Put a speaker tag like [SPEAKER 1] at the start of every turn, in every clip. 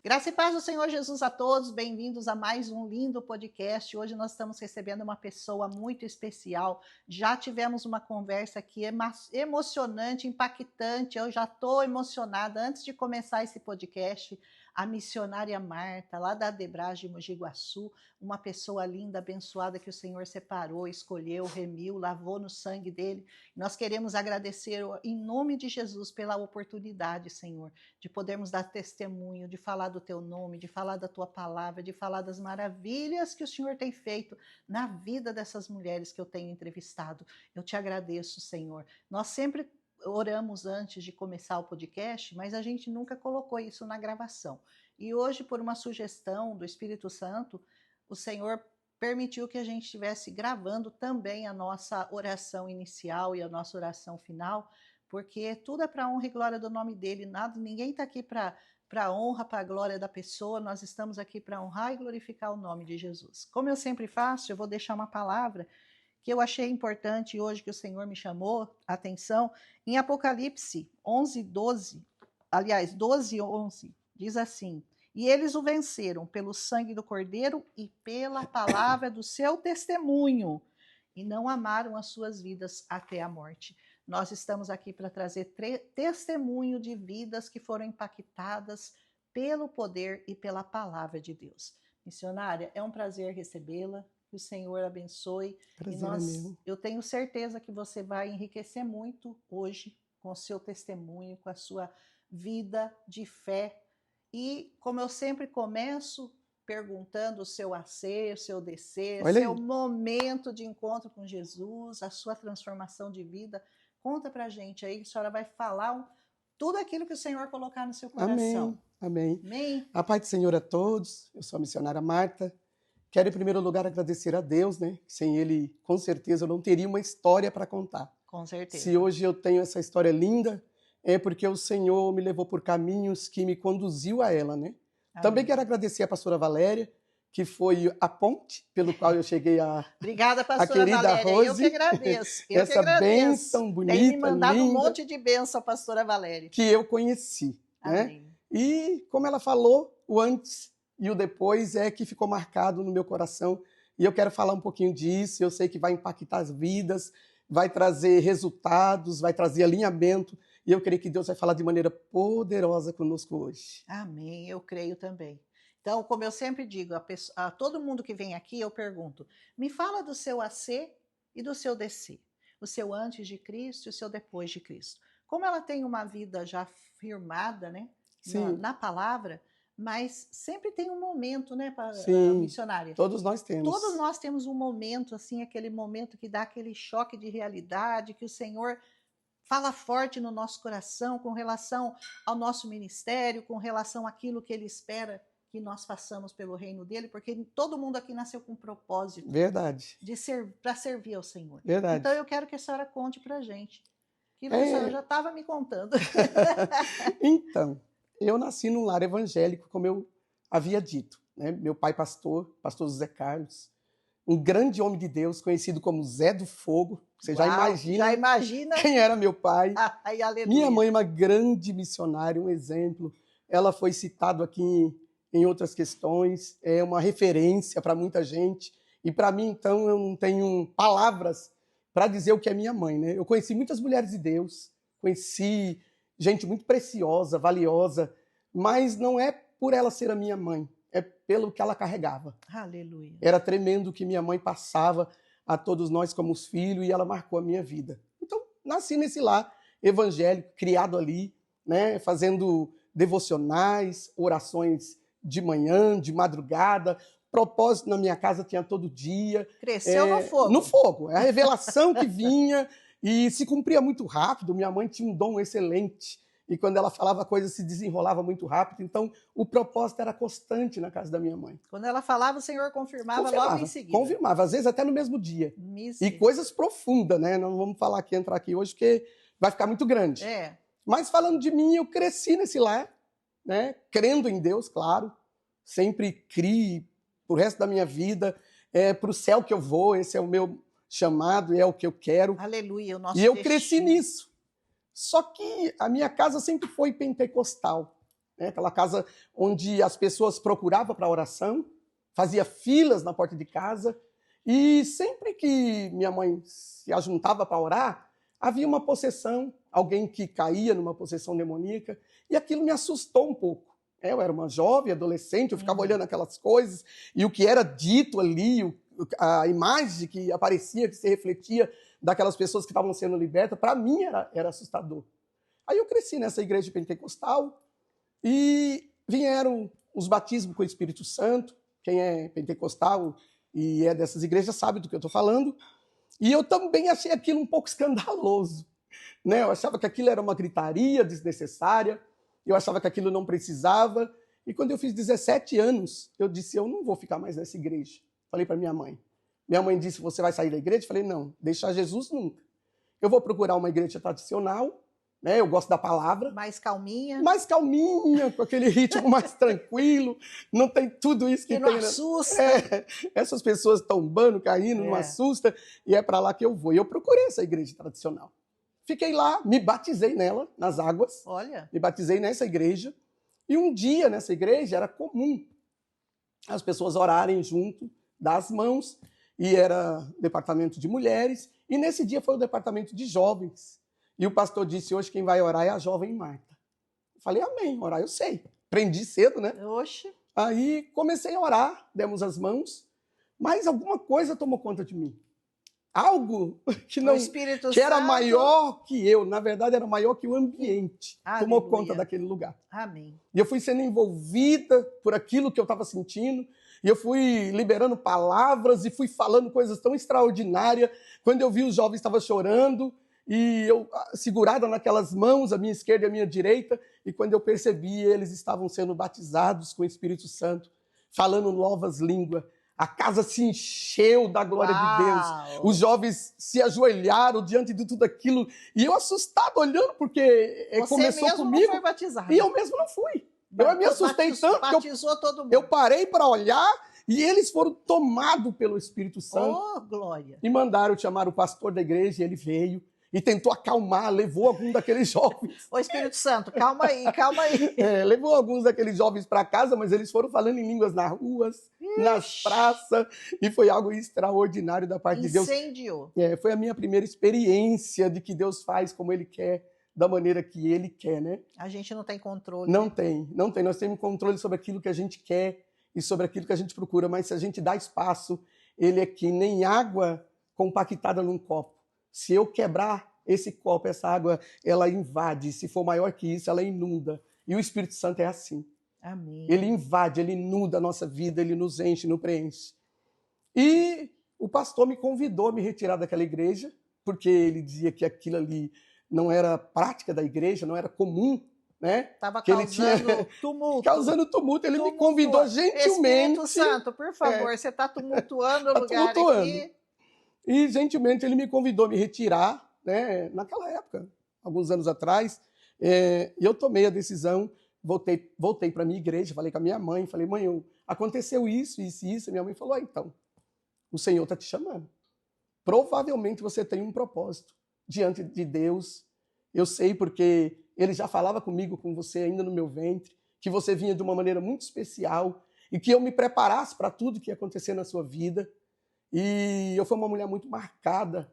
[SPEAKER 1] Graça e paz do Senhor Jesus a todos, bem-vindos a mais um lindo podcast. Hoje nós estamos recebendo uma pessoa muito especial. Já tivemos uma conversa aqui emocionante, impactante. Eu já estou emocionada. Antes de começar esse podcast, a missionária Marta, lá da Adebrage de Mogi Guaçu, uma pessoa linda, abençoada que o Senhor separou, escolheu, remiu, lavou no sangue dele. Nós queremos agradecer em nome de Jesus pela oportunidade, Senhor, de podermos dar testemunho, de falar do teu nome, de falar da tua palavra, de falar das maravilhas que o Senhor tem feito na vida dessas mulheres que eu tenho entrevistado. Eu te agradeço, Senhor. Nós sempre oramos antes de começar o podcast, mas a gente nunca colocou isso na gravação. E hoje, por uma sugestão do Espírito Santo, o Senhor permitiu que a gente estivesse gravando também a nossa oração inicial e a nossa oração final, porque tudo é para a honra e glória do nome dele. Ninguém está aqui para a honra, para a glória da pessoa, nós estamos aqui para honrar e glorificar o nome de Jesus. Como eu sempre faço, eu vou deixar uma palavra que eu achei importante hoje, que o Senhor me chamou a atenção, em Apocalipse 12, 11, diz assim: e eles o venceram pelo sangue do Cordeiro e pela palavra do seu testemunho, e não amaram as suas vidas até a morte. Nós estamos aqui para trazer testemunho de vidas que foram impactadas pelo poder e pela palavra de Deus. Missionária, é um prazer recebê-la. Que o Senhor abençoe.
[SPEAKER 2] Prazer é meu.
[SPEAKER 1] Eu tenho certeza que você vai enriquecer muito hoje com o seu testemunho, com a sua vida de fé. E como eu sempre começo perguntando o seu AC, o seu DC, o seu momento de encontro com Jesus, a sua transformação de vida, conta pra gente aí, a senhora vai falar tudo aquilo que o Senhor colocar no seu coração.
[SPEAKER 2] Amém.
[SPEAKER 1] Amém.
[SPEAKER 2] A paz do Senhor a todos. Eu sou a missionária Marta. Quero, em primeiro lugar, agradecer a Deus, né? Sem Ele, com certeza, eu não teria uma história para contar.
[SPEAKER 1] Com certeza.
[SPEAKER 2] Se hoje eu tenho essa história linda, é porque o Senhor me levou por caminhos que me conduziu a ela, né? Amém. Também quero agradecer a pastora Valéria, que foi a ponte pelo qual eu cheguei a
[SPEAKER 1] Obrigada, pastora
[SPEAKER 2] a querida
[SPEAKER 1] Valéria.
[SPEAKER 2] Rose.
[SPEAKER 1] Eu que agradeço.
[SPEAKER 2] Essa bênção bonita,
[SPEAKER 1] tem me mandado
[SPEAKER 2] linda,
[SPEAKER 1] um monte de bênção, pastora Valéria.
[SPEAKER 2] Que eu conheci,
[SPEAKER 1] Amém.
[SPEAKER 2] Né? E, como ela falou, o antes e o depois é que ficou marcado no meu coração. E eu quero falar um pouquinho disso. Eu sei que vai impactar as vidas, vai trazer resultados, vai trazer alinhamento. E eu creio que Deus vai falar de maneira poderosa conosco hoje.
[SPEAKER 1] Amém, eu creio também. Então, como eu sempre digo, a todo mundo que vem aqui, eu pergunto, me fala do seu AC e do seu DC. O seu antes de Cristo e o seu depois de Cristo. Como ela tem uma vida já firmada, né, na palavra, mas sempre tem um momento, né, missionária?
[SPEAKER 2] Todos nós temos.
[SPEAKER 1] Todos nós temos um momento, assim, aquele momento que dá aquele choque de realidade, que o Senhor fala forte no nosso coração com relação ao nosso ministério, com relação àquilo que Ele espera que nós façamos pelo reino dele, porque todo mundo aqui nasceu com um propósito.
[SPEAKER 2] Verdade.
[SPEAKER 1] Para servir ao Senhor.
[SPEAKER 2] Verdade.
[SPEAKER 1] Então eu quero que a senhora conte pra gente. Que a senhora já estava me contando.
[SPEAKER 2] Então, eu nasci num lar evangélico, como eu havia dito, né? Meu pai pastor José Carlos, um grande homem de Deus, conhecido como Zé do Fogo. Você já imagina quem era meu pai.
[SPEAKER 1] Ai, aleluia.
[SPEAKER 2] Minha mãe, uma grande missionária, um exemplo. Ela foi citada aqui em outras questões, é uma referência para muita gente. E para mim, então, eu não tenho palavras para dizer o que é minha mãe, né? Eu conheci muitas mulheres de Deus, conheci gente muito preciosa, valiosa, mas não é por ela ser a minha mãe, é pelo que ela carregava.
[SPEAKER 1] Aleluia.
[SPEAKER 2] Era tremendo o que minha mãe passava a todos nós como os filhos, e ela marcou a minha vida. Então, nasci nesse lar evangélico, criado ali, né, fazendo devocionais, orações de manhã, de madrugada. Propósito na minha casa tinha todo dia.
[SPEAKER 1] Cresceu no fogo.
[SPEAKER 2] No fogo. É a revelação que vinha e se cumpria muito rápido. Minha mãe tinha um dom excelente. E quando ela falava, a coisa se desenrolava muito rápido. Então, o propósito era constante na casa da minha mãe.
[SPEAKER 1] Quando ela falava, o Senhor confirmava logo em seguida.
[SPEAKER 2] Confirmava, às vezes até no mesmo dia. E coisas profundas, né? Não vamos falar aqui, entrar aqui hoje, porque vai ficar muito grande.
[SPEAKER 1] É.
[SPEAKER 2] Mas falando de mim, eu cresci nesse lar, né? Crendo em Deus, claro. Sempre criei pro resto da minha vida. É para o céu que eu vou, esse é o meu chamado, é o que eu quero.
[SPEAKER 1] Aleluia, o nosso
[SPEAKER 2] E eu cresci nisso. Só que a minha casa sempre foi pentecostal. né? Aquela casa onde as pessoas procuravam para oração, fazia filas na porta de casa, e sempre que minha mãe se ajuntava para orar, havia uma possessão, alguém que caía numa possessão demoníaca, e aquilo me assustou um pouco. Eu era uma jovem, adolescente, eu ficava olhando aquelas coisas, e o que era dito ali, a imagem que aparecia, que se refletia daquelas pessoas que estavam sendo libertas, para mim era assustador. Aí eu cresci nessa igreja pentecostal, e vieram os batismos com o Espírito Santo. Quem é pentecostal e é dessas igrejas sabe do que eu estou falando. E eu também achei aquilo um pouco escandaloso, né? Eu achava que aquilo era uma gritaria desnecessária, eu achava que aquilo não precisava. E quando eu fiz 17 anos, eu disse, eu não vou ficar mais nessa igreja. Falei para minha mãe. Minha mãe disse, você vai sair da igreja? Falei, não, deixar Jesus nunca. Eu vou procurar uma igreja tradicional, né? Eu gosto da palavra.
[SPEAKER 1] Mais calminha.
[SPEAKER 2] Mais calminha, com aquele ritmo mais tranquilo. Não tem tudo isso que
[SPEAKER 1] não
[SPEAKER 2] tem.
[SPEAKER 1] Assusta.
[SPEAKER 2] Essas pessoas tombando, caindo, não assusta. E é para lá que eu vou. E eu procurei essa igreja tradicional. Fiquei lá, me batizei nela, nas águas.
[SPEAKER 1] Olha.
[SPEAKER 2] Me batizei nessa igreja. E um dia, nessa igreja, era comum as pessoas orarem junto, dar as mãos. E era departamento de mulheres. E nesse dia foi o departamento de jovens. E o pastor disse, hoje quem vai orar é a jovem Marta. Eu falei, amém, orar eu sei. Aprendi cedo, né?
[SPEAKER 1] Oxe.
[SPEAKER 2] Aí comecei a orar, demos as mãos, mas alguma coisa tomou conta de mim. Algo que não, que era maior que eu, na verdade era maior que o ambiente. Aleluia. Tomou conta daquele lugar.
[SPEAKER 1] Amém.
[SPEAKER 2] E eu fui sendo envolvida por aquilo que eu estava sentindo, e eu fui liberando palavras e fui falando coisas tão extraordinárias. Quando eu vi os jovens estavam chorando, e eu segurada naquelas mãos, a minha esquerda e a minha direita, e quando eu percebi, eles estavam sendo batizados com o Espírito Santo, falando novas línguas. A casa se encheu da glória de Deus. Os jovens se ajoelharam diante de tudo aquilo, e eu assustado olhando, porque começou comigo.
[SPEAKER 1] Não foi batizado.
[SPEAKER 2] E eu mesmo não fui. Eu me assustei tanto
[SPEAKER 1] batizou todo mundo.
[SPEAKER 2] Eu parei para olhar, e eles foram tomados pelo Espírito Santo.
[SPEAKER 1] Oh, glória!
[SPEAKER 2] E mandaram chamar o pastor da igreja, e ele veio. E tentou acalmar, levou algum daqueles jovens.
[SPEAKER 1] Ô Espírito Santo, calma aí, calma aí.
[SPEAKER 2] Levou alguns daqueles jovens para casa, mas eles foram falando em línguas nas ruas, nas praças, e foi algo extraordinário da parte de Deus.
[SPEAKER 1] Incendiou.
[SPEAKER 2] Foi a minha primeira experiência de que Deus faz como Ele quer, da maneira que Ele quer, né?
[SPEAKER 1] A gente não tem controle.
[SPEAKER 2] Não tem. Nós temos controle sobre aquilo que a gente quer e sobre aquilo que a gente procura, mas se a gente dá espaço, Ele é que nem água compactada num copo. Se eu quebrar esse copo, essa água, ela invade. Se for maior que isso, ela inunda. E o Espírito Santo é assim.
[SPEAKER 1] Amém.
[SPEAKER 2] Ele invade, ele inunda a nossa vida, ele nos enche, nos preenche. E o pastor me convidou a me retirar daquela igreja, porque ele dizia que aquilo ali não era prática da igreja, não era comum, né?
[SPEAKER 1] Estava causando tumulto.
[SPEAKER 2] Causando tumulto. Ele me convidou gentilmente.
[SPEAKER 1] Espírito Santo, por favor, você está tumultuando o lugar aqui.
[SPEAKER 2] E, gentilmente, ele me convidou a me retirar, né, naquela época, alguns anos atrás, e eu tomei a decisão, voltei para a minha igreja, falei com a minha mãe, falei, mãe, aconteceu isso, isso e isso. E minha mãe falou, então, o Senhor está te chamando. Provavelmente você tem um propósito diante de Deus. Eu sei porque Ele já falava comigo, com você ainda no meu ventre, que você vinha de uma maneira muito especial e que eu me preparasse para tudo que ia acontecer na sua vida. E eu fui uma mulher muito marcada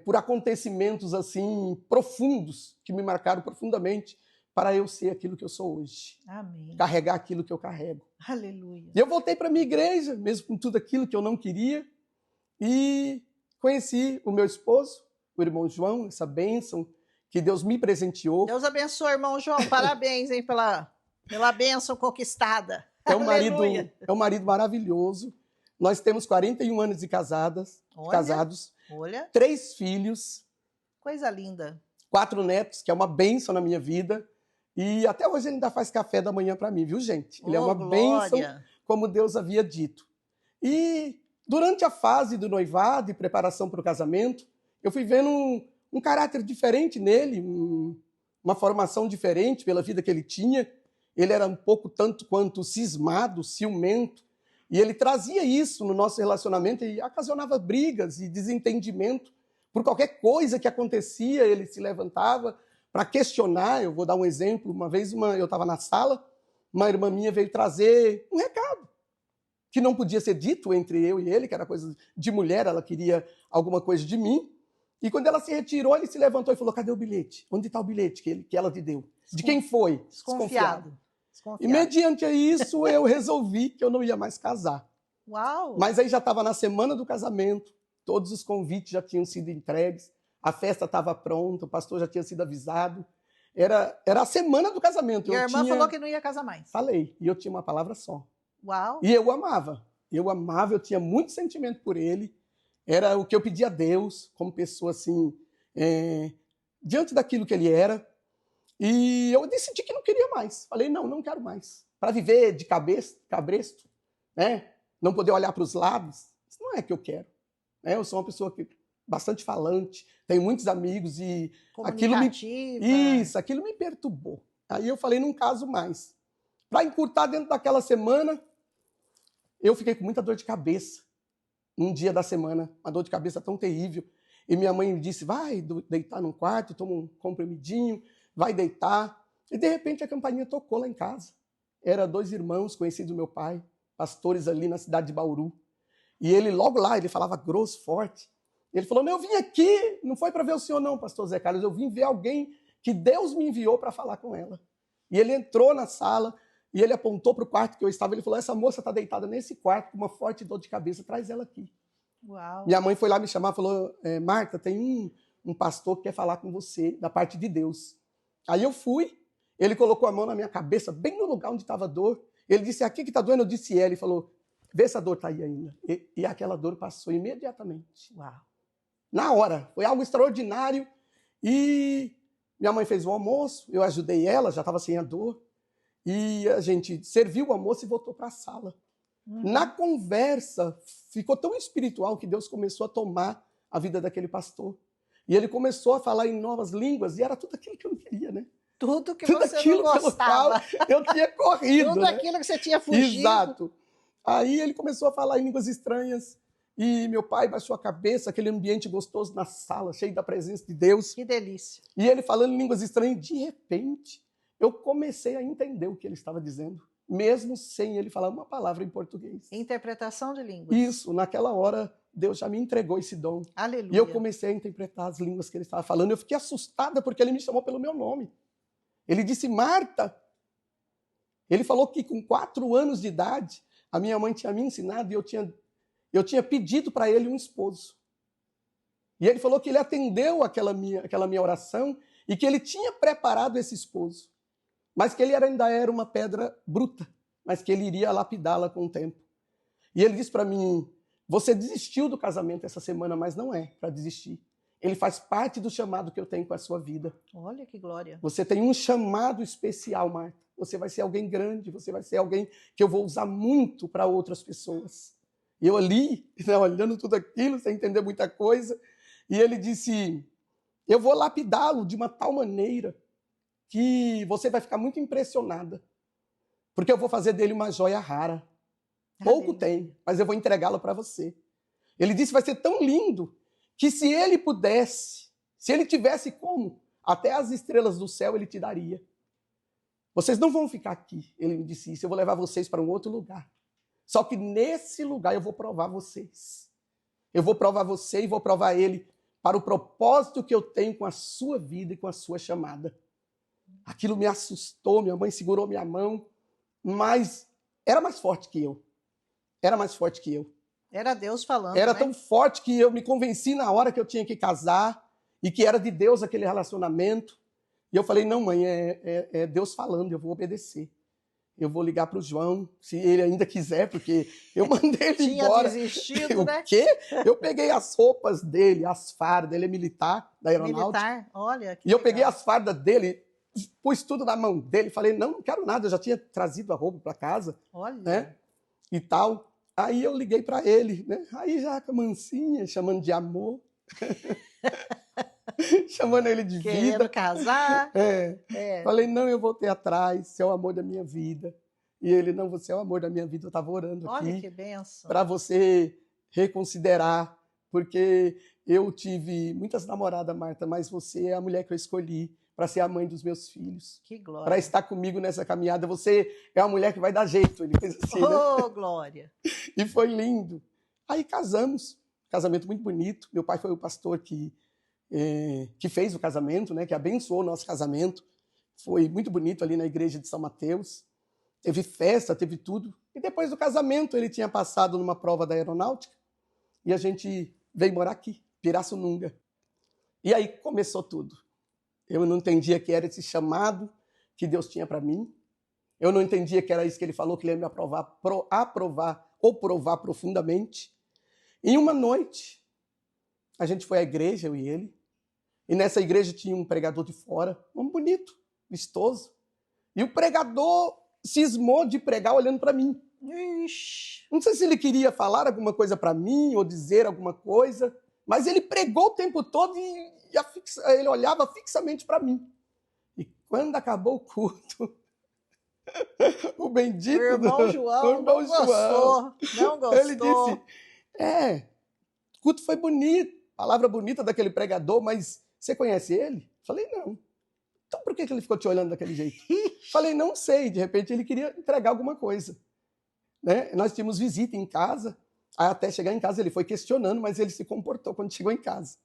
[SPEAKER 2] por acontecimentos assim profundos, que me marcaram profundamente para eu ser aquilo que eu sou hoje.
[SPEAKER 1] Amém.
[SPEAKER 2] Carregar aquilo que eu carrego.
[SPEAKER 1] Aleluia.
[SPEAKER 2] E eu voltei para a minha igreja, mesmo com tudo aquilo que eu não queria, e conheci o meu esposo, o irmão João, essa bênção que Deus me presenteou.
[SPEAKER 1] Deus abençoe, irmão João. Parabéns, hein, pela bênção conquistada.
[SPEAKER 2] É um marido maravilhoso. Nós temos 41 anos de casados.
[SPEAKER 1] Olha.
[SPEAKER 2] 3 filhos.
[SPEAKER 1] Coisa linda.
[SPEAKER 2] 4 netos, que é uma bênção na minha vida. E até hoje ele ainda faz café da manhã para mim, viu, gente? Ele é uma bênção, como Deus havia dito. E durante a fase do noivado e preparação para o casamento, eu fui vendo um caráter diferente nele, uma formação diferente pela vida que ele tinha. Ele era um pouco tanto quanto cismado, ciumento. E ele trazia isso no nosso relacionamento e ocasionava brigas e desentendimento. Por qualquer coisa que acontecia, ele se levantava para questionar. Eu vou dar um exemplo. Uma vez eu estava na sala, uma irmã minha veio trazer um recado que não podia ser dito entre eu e ele, que era coisa de mulher, ela queria alguma coisa de mim. E quando ela se retirou, ele se levantou e falou: cadê o bilhete? Onde está o bilhete que ela te deu? De quem foi?
[SPEAKER 1] Desconfiado.
[SPEAKER 2] E mediante isso, eu resolvi que eu não ia mais casar.
[SPEAKER 1] Uau!
[SPEAKER 2] Mas aí já estava na semana do casamento, todos os convites já tinham sido entregues, a festa estava pronta, o pastor já tinha sido avisado. Era a semana do casamento.
[SPEAKER 1] E a irmã falou que não ia casar mais.
[SPEAKER 2] Falei, e eu tinha uma palavra só.
[SPEAKER 1] Uau!
[SPEAKER 2] E eu amava, eu tinha muito sentimento por ele, era o que eu pedia a Deus, como pessoa assim, diante daquilo que ele era. E eu decidi que não queria mais. Falei, não quero mais. Para viver de cabresto, né? Não poder olhar para os lados, isso não é que eu quero. Né? Eu sou uma pessoa bastante falante, tenho muitos amigos e aquilo me perturbou. Aí eu falei, não caso mais. Para encurtar dentro daquela semana, eu fiquei com muita dor de cabeça. Um dia da semana, uma dor de cabeça tão terrível. E minha mãe me disse, vai deitar num quarto, toma um comprimidinho, vai deitar. E de repente a campainha tocou lá em casa. Era 2 irmãos conhecidos do meu pai, pastores ali na cidade de Bauru. E ele logo lá, ele falava grosso, forte. Ele falou, não, eu vim aqui, não foi para ver o senhor não, pastor Zé Carlos, eu vim ver alguém que Deus me enviou para falar com ela. E ele entrou na sala e ele apontou para o quarto que eu estava, ele falou, essa moça está deitada nesse quarto com uma forte dor de cabeça, traz ela aqui.
[SPEAKER 1] Uau.
[SPEAKER 2] Minha mãe foi lá me chamar e falou, Marta, tem um pastor que quer falar com você, da parte de Deus. Aí eu fui, ele colocou a mão na minha cabeça, bem no lugar onde estava a dor. Ele disse, aqui que está doendo? Eu disse, ele falou, vê se a dor está aí ainda. E aquela dor passou imediatamente.
[SPEAKER 1] Uau.
[SPEAKER 2] Na hora, foi algo extraordinário. E minha mãe fez o almoço, eu ajudei ela, já estava sem a dor. E a gente serviu o almoço e voltou para a sala. Na conversa, ficou tão espiritual que Deus começou a tomar a vida daquele pastor. E ele começou a falar em novas línguas, e era tudo aquilo que eu não queria, né?
[SPEAKER 1] Tudo que
[SPEAKER 2] tudo
[SPEAKER 1] você não gostava.
[SPEAKER 2] Eu tinha corrido.
[SPEAKER 1] Tudo
[SPEAKER 2] né?
[SPEAKER 1] aquilo que você tinha fugido.
[SPEAKER 2] Exato. Aí ele começou a falar em línguas estranhas, e meu pai baixou a cabeça, aquele ambiente gostoso na sala, cheio da presença de Deus.
[SPEAKER 1] Que delícia.
[SPEAKER 2] E ele falando em línguas estranhas, de repente, eu comecei a entender o que ele estava dizendo, mesmo sem ele falar uma palavra em português.
[SPEAKER 1] Interpretação de línguas.
[SPEAKER 2] Isso, naquela hora, Deus já me entregou esse dom.
[SPEAKER 1] Aleluia.
[SPEAKER 2] E eu comecei a interpretar as línguas que ele estava falando. Eu fiquei assustada porque ele me chamou pelo meu nome. Ele disse, Marta. Ele falou que com 4 anos de idade, a minha mãe tinha me ensinado e eu tinha pedido para ele um esposo. E ele falou que ele atendeu aquela minha oração e que ele tinha preparado esse esposo. Mas que ele ainda era uma pedra bruta, mas que ele iria lapidá-la com o tempo. E ele disse para mim, você desistiu do casamento essa semana, mas não é para desistir. Ele faz parte do chamado que eu tenho com a sua vida.
[SPEAKER 1] Olha que glória.
[SPEAKER 2] Você tem um chamado especial, Marta. Você vai ser alguém grande, você vai ser alguém que eu vou usar muito para outras pessoas. E eu ali, né, olhando tudo aquilo, sem entender muita coisa, e ele disse, eu vou lapidá-lo de uma tal maneira que você vai ficar muito impressionada, porque eu vou fazer dele uma joia rara. Pouco tem, mas eu vou entregá-la para você. Ele disse, vai ser tão lindo, que se ele pudesse, se ele tivesse como, até as estrelas do céu ele te daria. Vocês não vão ficar aqui, ele me disse isso, eu vou levar vocês para um outro lugar. Só que nesse lugar eu vou provar vocês. Eu vou provar você e vou provar ele para o propósito que eu tenho com a sua vida e com a sua chamada. Aquilo me assustou, minha mãe segurou minha mão, mas era mais forte que eu. Era mais forte que eu.
[SPEAKER 1] Era Deus falando,
[SPEAKER 2] Era
[SPEAKER 1] né?
[SPEAKER 2] tão forte que eu me convenci na hora que eu tinha que casar e que era de Deus aquele relacionamento. E eu falei, não, mãe, é Deus falando, eu vou obedecer. Eu vou ligar para o João, se ele ainda quiser, porque eu mandei ele embora.
[SPEAKER 1] Tinha desistido, né?
[SPEAKER 2] O quê? Eu peguei as roupas dele, as fardas, ele é militar, da aeronáutica.
[SPEAKER 1] Militar, olha. Que
[SPEAKER 2] E eu
[SPEAKER 1] legal.
[SPEAKER 2] peguei as fardas dele, pus tudo na mão dele, falei, não quero nada, eu já tinha trazido a roupa para casa.
[SPEAKER 1] Olha.
[SPEAKER 2] Né? E tal. Aí eu liguei para ele, né? Aí já com a mansinha, chamando de amor. Chamando ele de
[SPEAKER 1] Querendo
[SPEAKER 2] vida.
[SPEAKER 1] casar.
[SPEAKER 2] Falei, não, eu voltei atrás, você é o amor da minha vida. E ele, não, você é o amor da minha vida. Eu estava orando
[SPEAKER 1] Olha
[SPEAKER 2] aqui
[SPEAKER 1] que bênção.
[SPEAKER 2] para você reconsiderar, porque eu tive muitas namoradas, Marta, mas você é a mulher que eu escolhi para ser a mãe dos meus filhos.
[SPEAKER 1] Que
[SPEAKER 2] Para
[SPEAKER 1] glória.
[SPEAKER 2] estar comigo nessa caminhada. Você é a mulher que vai dar jeito. Ele fez assim, né?
[SPEAKER 1] Oh, glória.
[SPEAKER 2] E foi lindo. Aí casamos. Casamento muito bonito. Meu pai foi o pastor que fez o casamento, né? Que abençoou o nosso casamento. Foi muito bonito ali na igreja de São Mateus. Teve festa, teve tudo. E depois do casamento, ele tinha passado numa prova da aeronáutica. E a gente veio morar aqui, Pirassununga. E aí começou tudo. Eu não entendia que era esse chamado que Deus tinha para mim. Eu não entendia que era isso que ele falou, que ele ia me aprovar ou provar profundamente. E uma noite, a gente foi à igreja, eu e ele. E nessa igreja tinha um pregador de fora, um bonito, vistoso. E o pregador cismou de pregar olhando para mim.
[SPEAKER 1] Ixi.
[SPEAKER 2] Não sei se ele queria falar alguma coisa para mim ou dizer alguma coisa, mas ele pregou o tempo todo e ele olhava fixamente para mim. E quando acabou o culto, o bendito
[SPEAKER 1] O irmão João não gostou.
[SPEAKER 2] Ele disse, o culto foi bonito, palavra bonita daquele pregador, mas você conhece ele? Falei, não. Então por que ele ficou te olhando daquele jeito? Falei, não sei, de repente ele queria entregar alguma coisa. Né? Nós tínhamos visita em casa, aí até chegar em casa ele foi questionando, mas ele se comportou quando chegou em casa.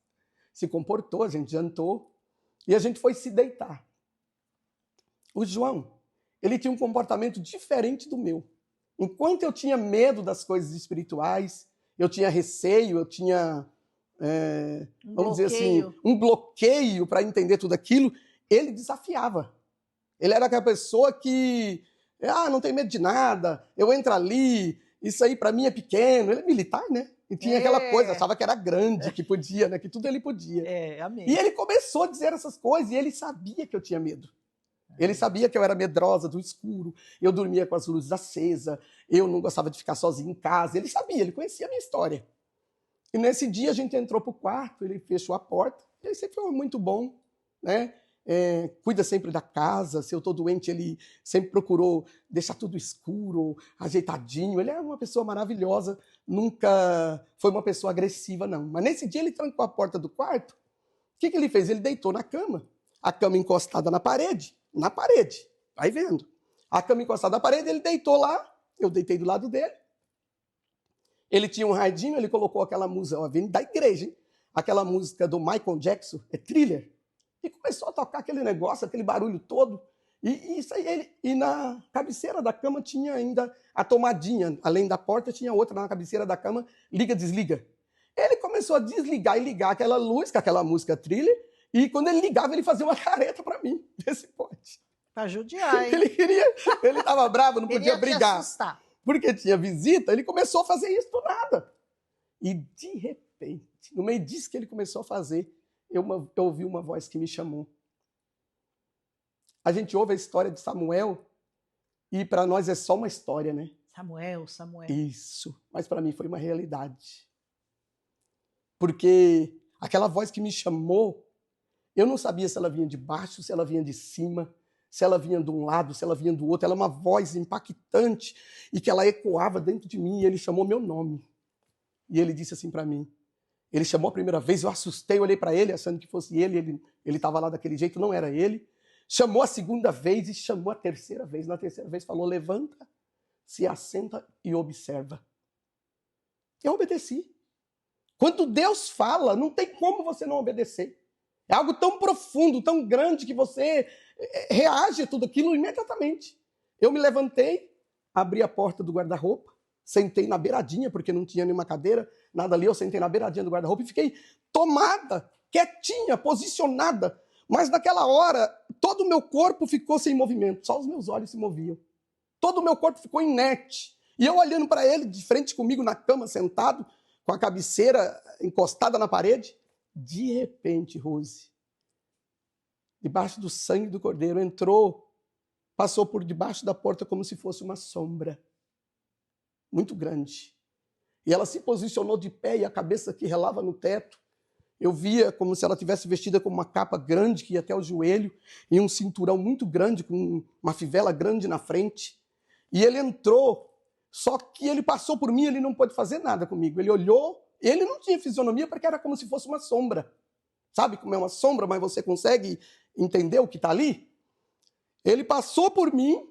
[SPEAKER 2] Se comportou, a gente jantou e a gente foi se deitar. O João, ele tinha um comportamento diferente do meu. Enquanto eu tinha medo das coisas espirituais, eu tinha receio, eu tinha, vamos dizer assim, um bloqueio para entender tudo aquilo, ele desafiava. Ele era aquela pessoa que, não tem medo de nada, eu entro ali, isso aí para mim é pequeno. Ele é militar, né? E tinha aquela coisa, achava que era grande, que podia, né? Que tudo ele podia.
[SPEAKER 1] Amém.
[SPEAKER 2] E ele começou a dizer essas coisas e ele sabia que eu tinha medo. Ele sabia que eu era medrosa do escuro, eu dormia com as luzes acesas, eu não gostava de ficar sozinho em casa. Ele sabia, ele conhecia a minha história. E nesse dia a gente entrou para o quarto, ele fechou a porta, ele sempre foi muito bom, né? Cuida sempre da casa, se eu estou doente, ele sempre procurou deixar tudo escuro, ajeitadinho. Ele é uma pessoa maravilhosa, nunca foi uma pessoa agressiva, não. Mas nesse dia ele trancou a porta do quarto, o que ele fez? Ele deitou na cama, a cama encostada na parede, vai vendo. A cama encostada na parede, ele deitou lá, eu deitei do lado dele. Ele tinha um radinho, ele colocou aquela música, vindo da igreja, hein? Aquela música do Michael Jackson, Thriller. E começou a tocar aquele negócio, aquele barulho todo. E isso aí, e na cabeceira da cama tinha ainda a tomadinha. Além da porta, tinha outra na cabeceira da cama, liga, desliga. Ele começou a desligar e ligar aquela luz, com aquela música Thriller, e quando ele ligava, ele fazia uma careta para mim. Vê se pode.
[SPEAKER 1] Pra judiar, hein?
[SPEAKER 2] Ele estava bravo, não podia brigar.
[SPEAKER 1] Assustar.
[SPEAKER 2] Porque tinha visita, ele começou a fazer isso do nada. E de repente, no meio disso que ele começou a fazer, eu ouvi uma voz que me chamou. A gente ouve a história de Samuel e para nós é só uma história, né?
[SPEAKER 1] Samuel.
[SPEAKER 2] Isso, mas para mim foi uma realidade. Porque aquela voz que me chamou, eu não sabia se ela vinha de baixo, se ela vinha de cima, se ela vinha de um lado, se ela vinha do outro. Ela é uma voz impactante e que ela ecoava dentro de mim e ele chamou meu nome. E ele disse assim para mim. Ele chamou a primeira vez, eu assustei, olhei para ele, achando que fosse ele estava lá daquele jeito, não era ele. Chamou a segunda vez e chamou a terceira vez. Na terceira vez falou, levanta, se assenta e observa. Eu obedeci. Quando Deus fala, não tem como você não obedecer. É algo tão profundo, tão grande, que você reage a tudo aquilo imediatamente. Eu me levantei, abri a porta do guarda-roupa, sentei na beiradinha, porque não tinha nenhuma cadeira, nada ali, eu sentei na beiradinha do guarda-roupa e fiquei tomada, quietinha, posicionada. Mas naquela hora, todo o meu corpo ficou sem movimento, só os meus olhos se moviam. Todo o meu corpo ficou inerte. E eu olhando para ele, de frente comigo na cama, sentado, com a cabeceira encostada na parede, de repente, Rose, debaixo do sangue do cordeiro, entrou, passou por debaixo da porta como se fosse uma sombra. Muito grande. E ela se posicionou de pé e a cabeça que relava no teto. Eu via como se ela tivesse vestida com uma capa grande que ia até o joelho e um cinturão muito grande com uma fivela grande na frente. E ele entrou, só que ele passou por mim, ele não pôde fazer nada comigo. Ele olhou Ele não tinha fisionomia porque era como se fosse uma sombra. Sabe como é uma sombra, mas você consegue entender o que está ali? Ele passou por mim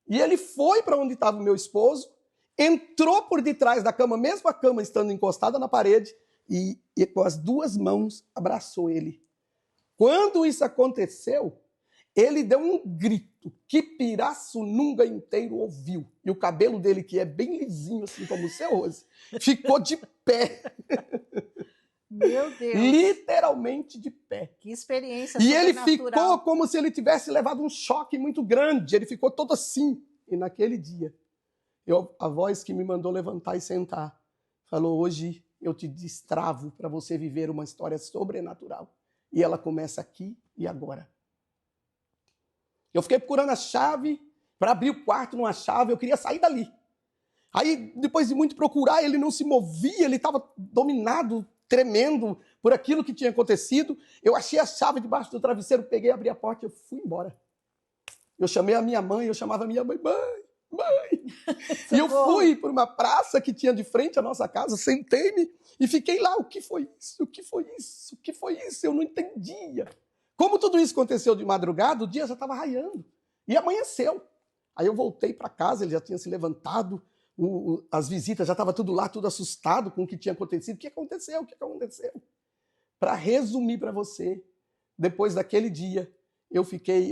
[SPEAKER 2] e ele foi para onde estava o meu esposo, entrou por detrás da cama, mesmo a cama estando encostada na parede, e com as duas mãos abraçou ele. Quando isso aconteceu, ele deu um grito que Pirassununga inteiro ouviu. E o cabelo dele, que é bem lisinho, assim como o seu, Rose, ficou de pé.
[SPEAKER 1] Meu Deus!
[SPEAKER 2] Literalmente de pé.
[SPEAKER 1] Que experiência
[SPEAKER 2] E ele
[SPEAKER 1] sobrenatural.
[SPEAKER 2] ficou como se ele tivesse levado um choque muito grande. Ele ficou todo assim. E naquele dia, a voz que me mandou levantar e sentar, falou, hoje eu te destravo para você viver uma história sobrenatural. E ela começa aqui e agora. Eu fiquei procurando a chave para abrir o quarto numa chave, eu queria sair dali. Aí, depois de muito procurar, ele não se movia, ele estava dominado, tremendo por aquilo que tinha acontecido. Eu achei a chave debaixo do travesseiro, peguei, abri a porta e eu fui embora. Eu chamei a minha mãe, eu chamava a minha mãe, mãe. E eu fui por uma praça que tinha de frente à nossa casa, sentei-me e fiquei lá. O que foi isso? O que foi isso? O que foi isso? Eu não entendia. Como tudo isso aconteceu de madrugada, o dia já estava raiando. E amanheceu. Aí eu voltei para casa, ele já tinha se levantado, as visitas já estavam tudo lá, tudo assustado com o que tinha acontecido. O que aconteceu? O que aconteceu? Para resumir para você, depois daquele dia, eu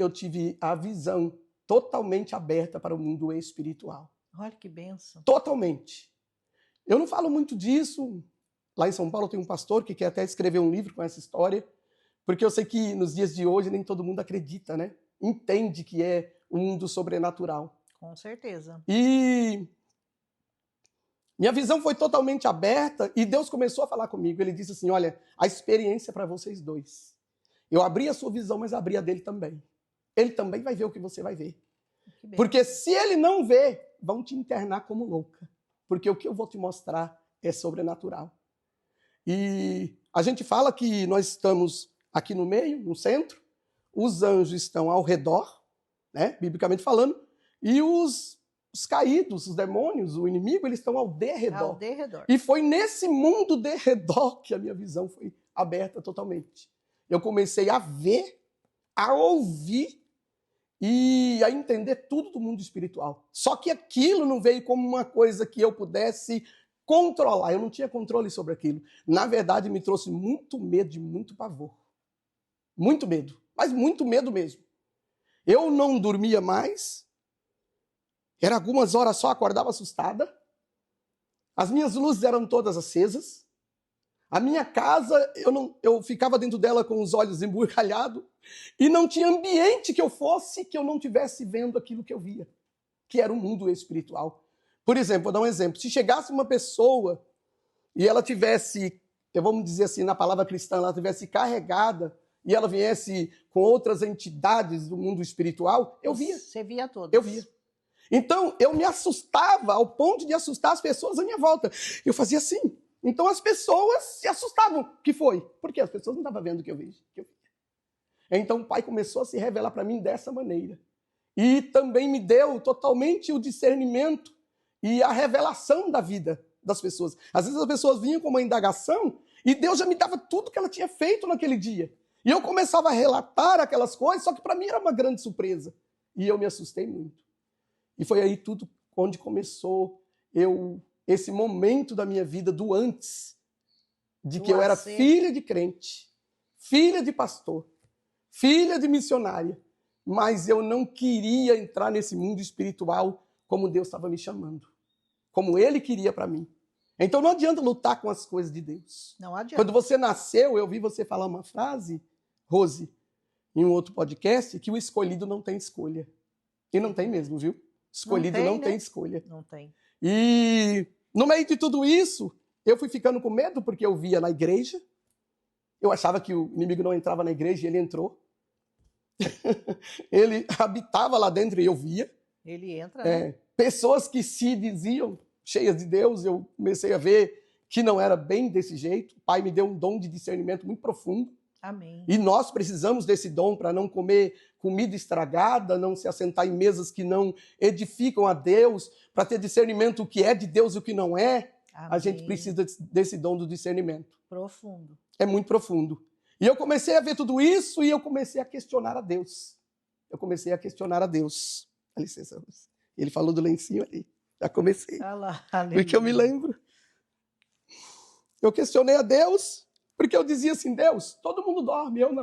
[SPEAKER 2] tive a visão totalmente aberta para o mundo espiritual.
[SPEAKER 1] Olha que bênção.
[SPEAKER 2] Totalmente. Eu não falo muito disso. Lá em São Paulo tem um pastor que quer até escrever um livro com essa história, porque eu sei que nos dias de hoje nem todo mundo acredita, né? Entende que é um mundo sobrenatural.
[SPEAKER 1] Com certeza.
[SPEAKER 2] E minha visão foi totalmente aberta e Deus começou a falar comigo. Ele disse assim, olha, a experiência é para vocês dois. Eu abri a sua visão, mas abri a dele também. Ele também vai ver o que você vai ver. Porque se ele não vê, vão te internar como louca. Porque o que eu vou te mostrar é sobrenatural. E a gente fala que nós estamos aqui no meio, no centro, os anjos estão ao redor, né, biblicamente falando, e os caídos, os demônios, o inimigo, eles estão ao derredor.
[SPEAKER 1] Ao derredor.
[SPEAKER 2] E foi nesse mundo derredor que a minha visão foi aberta totalmente. Eu comecei a ver, a ouvir e a entender tudo do mundo espiritual. Só que aquilo não veio como uma coisa que eu pudesse controlar. Eu não tinha controle sobre aquilo. Na verdade, me trouxe muito medo e muito pavor. Muito medo, mas muito medo mesmo. Eu não dormia mais. Era algumas horas só, acordava assustada. As minhas luzes eram todas acesas. A minha casa, eu ficava dentro dela com os olhos embugalhados e não tinha ambiente que eu fosse que eu não estivesse vendo aquilo que eu via, que era o mundo espiritual. Por exemplo, vou dar um exemplo. Se chegasse uma pessoa e ela tivesse, vamos dizer assim, na palavra cristã, ela tivesse carregada e ela viesse com outras entidades do mundo espiritual, eu via.
[SPEAKER 1] Você via todas.
[SPEAKER 2] Eu via. Então, eu me assustava ao ponto de assustar as pessoas à minha volta. Eu fazia assim. Então, as pessoas se assustavam. O que foi? Porque as pessoas não estavam vendo o que eu via. Então, o Pai começou a se revelar para mim dessa maneira. E também me deu totalmente o discernimento e a revelação da vida das pessoas. Às vezes as pessoas vinham com uma indagação e Deus já me dava tudo que ela tinha feito naquele dia. E eu começava a relatar aquelas coisas, só que para mim era uma grande surpresa. E eu me assustei muito. E foi aí tudo onde começou esse momento da minha vida do antes, de que eu era filha de crente, filha de pastor, filha de missionária, mas eu não queria entrar nesse mundo espiritual como Deus estava me chamando, como Ele queria para mim. Então não adianta lutar com as coisas de Deus.
[SPEAKER 1] Não adianta.
[SPEAKER 2] Quando você nasceu, eu ouvi você falar uma frase, Rose, em um outro podcast, que o escolhido não tem escolha. E não tem mesmo, viu? Escolhido não tem escolha.
[SPEAKER 1] Não tem.
[SPEAKER 2] E no meio de tudo isso, eu fui ficando com medo porque eu via na igreja. Eu achava que o inimigo não entrava na igreja e ele entrou. Ele habitava lá dentro e eu via.
[SPEAKER 1] Ele entra, né?
[SPEAKER 2] Pessoas que se diziam cheias de Deus, eu comecei a ver que não era bem desse jeito. O Pai me deu um dom de discernimento muito profundo.
[SPEAKER 1] Amém.
[SPEAKER 2] E nós precisamos desse dom para não comer comida estragada, não se assentar em mesas que não edificam a Deus, para ter discernimento o que é de Deus e o que não é. a gente precisa desse dom do discernimento.
[SPEAKER 1] Profundo.
[SPEAKER 2] É muito profundo. E eu comecei a ver tudo isso e eu comecei a questionar a Deus. Dá licença, Rose. Ele falou do lencinho ali. Já comecei. Porque eu me lembro. Eu questionei a Deus, porque eu dizia assim, Deus, todo mundo dorme, eu não.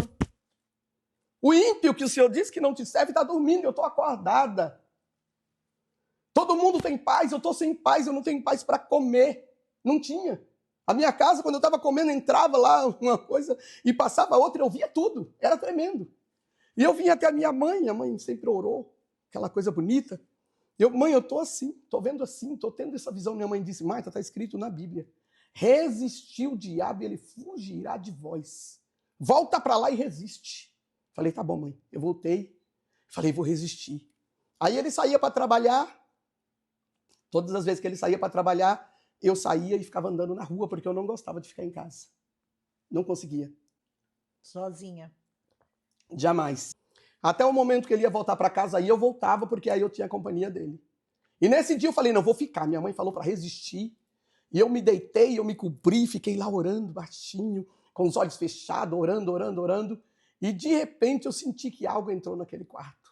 [SPEAKER 2] O ímpio que o Senhor disse que não te serve está dormindo, eu estou acordada. Todo mundo tem paz, eu estou sem paz, eu não tenho paz para comer. Não tinha. A minha casa, quando eu estava comendo, entrava lá uma coisa e passava outra, eu via tudo. Era tremendo. E eu vinha até a minha mãe sempre orou, aquela coisa bonita. Mãe, eu estou assim, estou vendo assim, estou tendo essa visão. Minha mãe disse, Marta, está escrito na Bíblia. Resistir o diabo, ele fugirá de vós. Volta para lá e resiste. Falei, tá bom, mãe. Eu voltei. Falei, vou resistir. Aí ele saía para trabalhar. Todas as vezes que ele saía para trabalhar, eu saía e ficava andando na rua, porque eu não gostava de ficar em casa. Não conseguia.
[SPEAKER 1] Sozinha?
[SPEAKER 2] Jamais. Até o momento que ele ia voltar para casa, aí eu voltava, porque aí eu tinha a companhia dele. E nesse dia eu falei, não, vou ficar. Minha mãe falou para resistir. E eu me deitei, eu me cobri, fiquei lá orando baixinho, com os olhos fechados, orando. E de repente eu senti que algo entrou naquele quarto.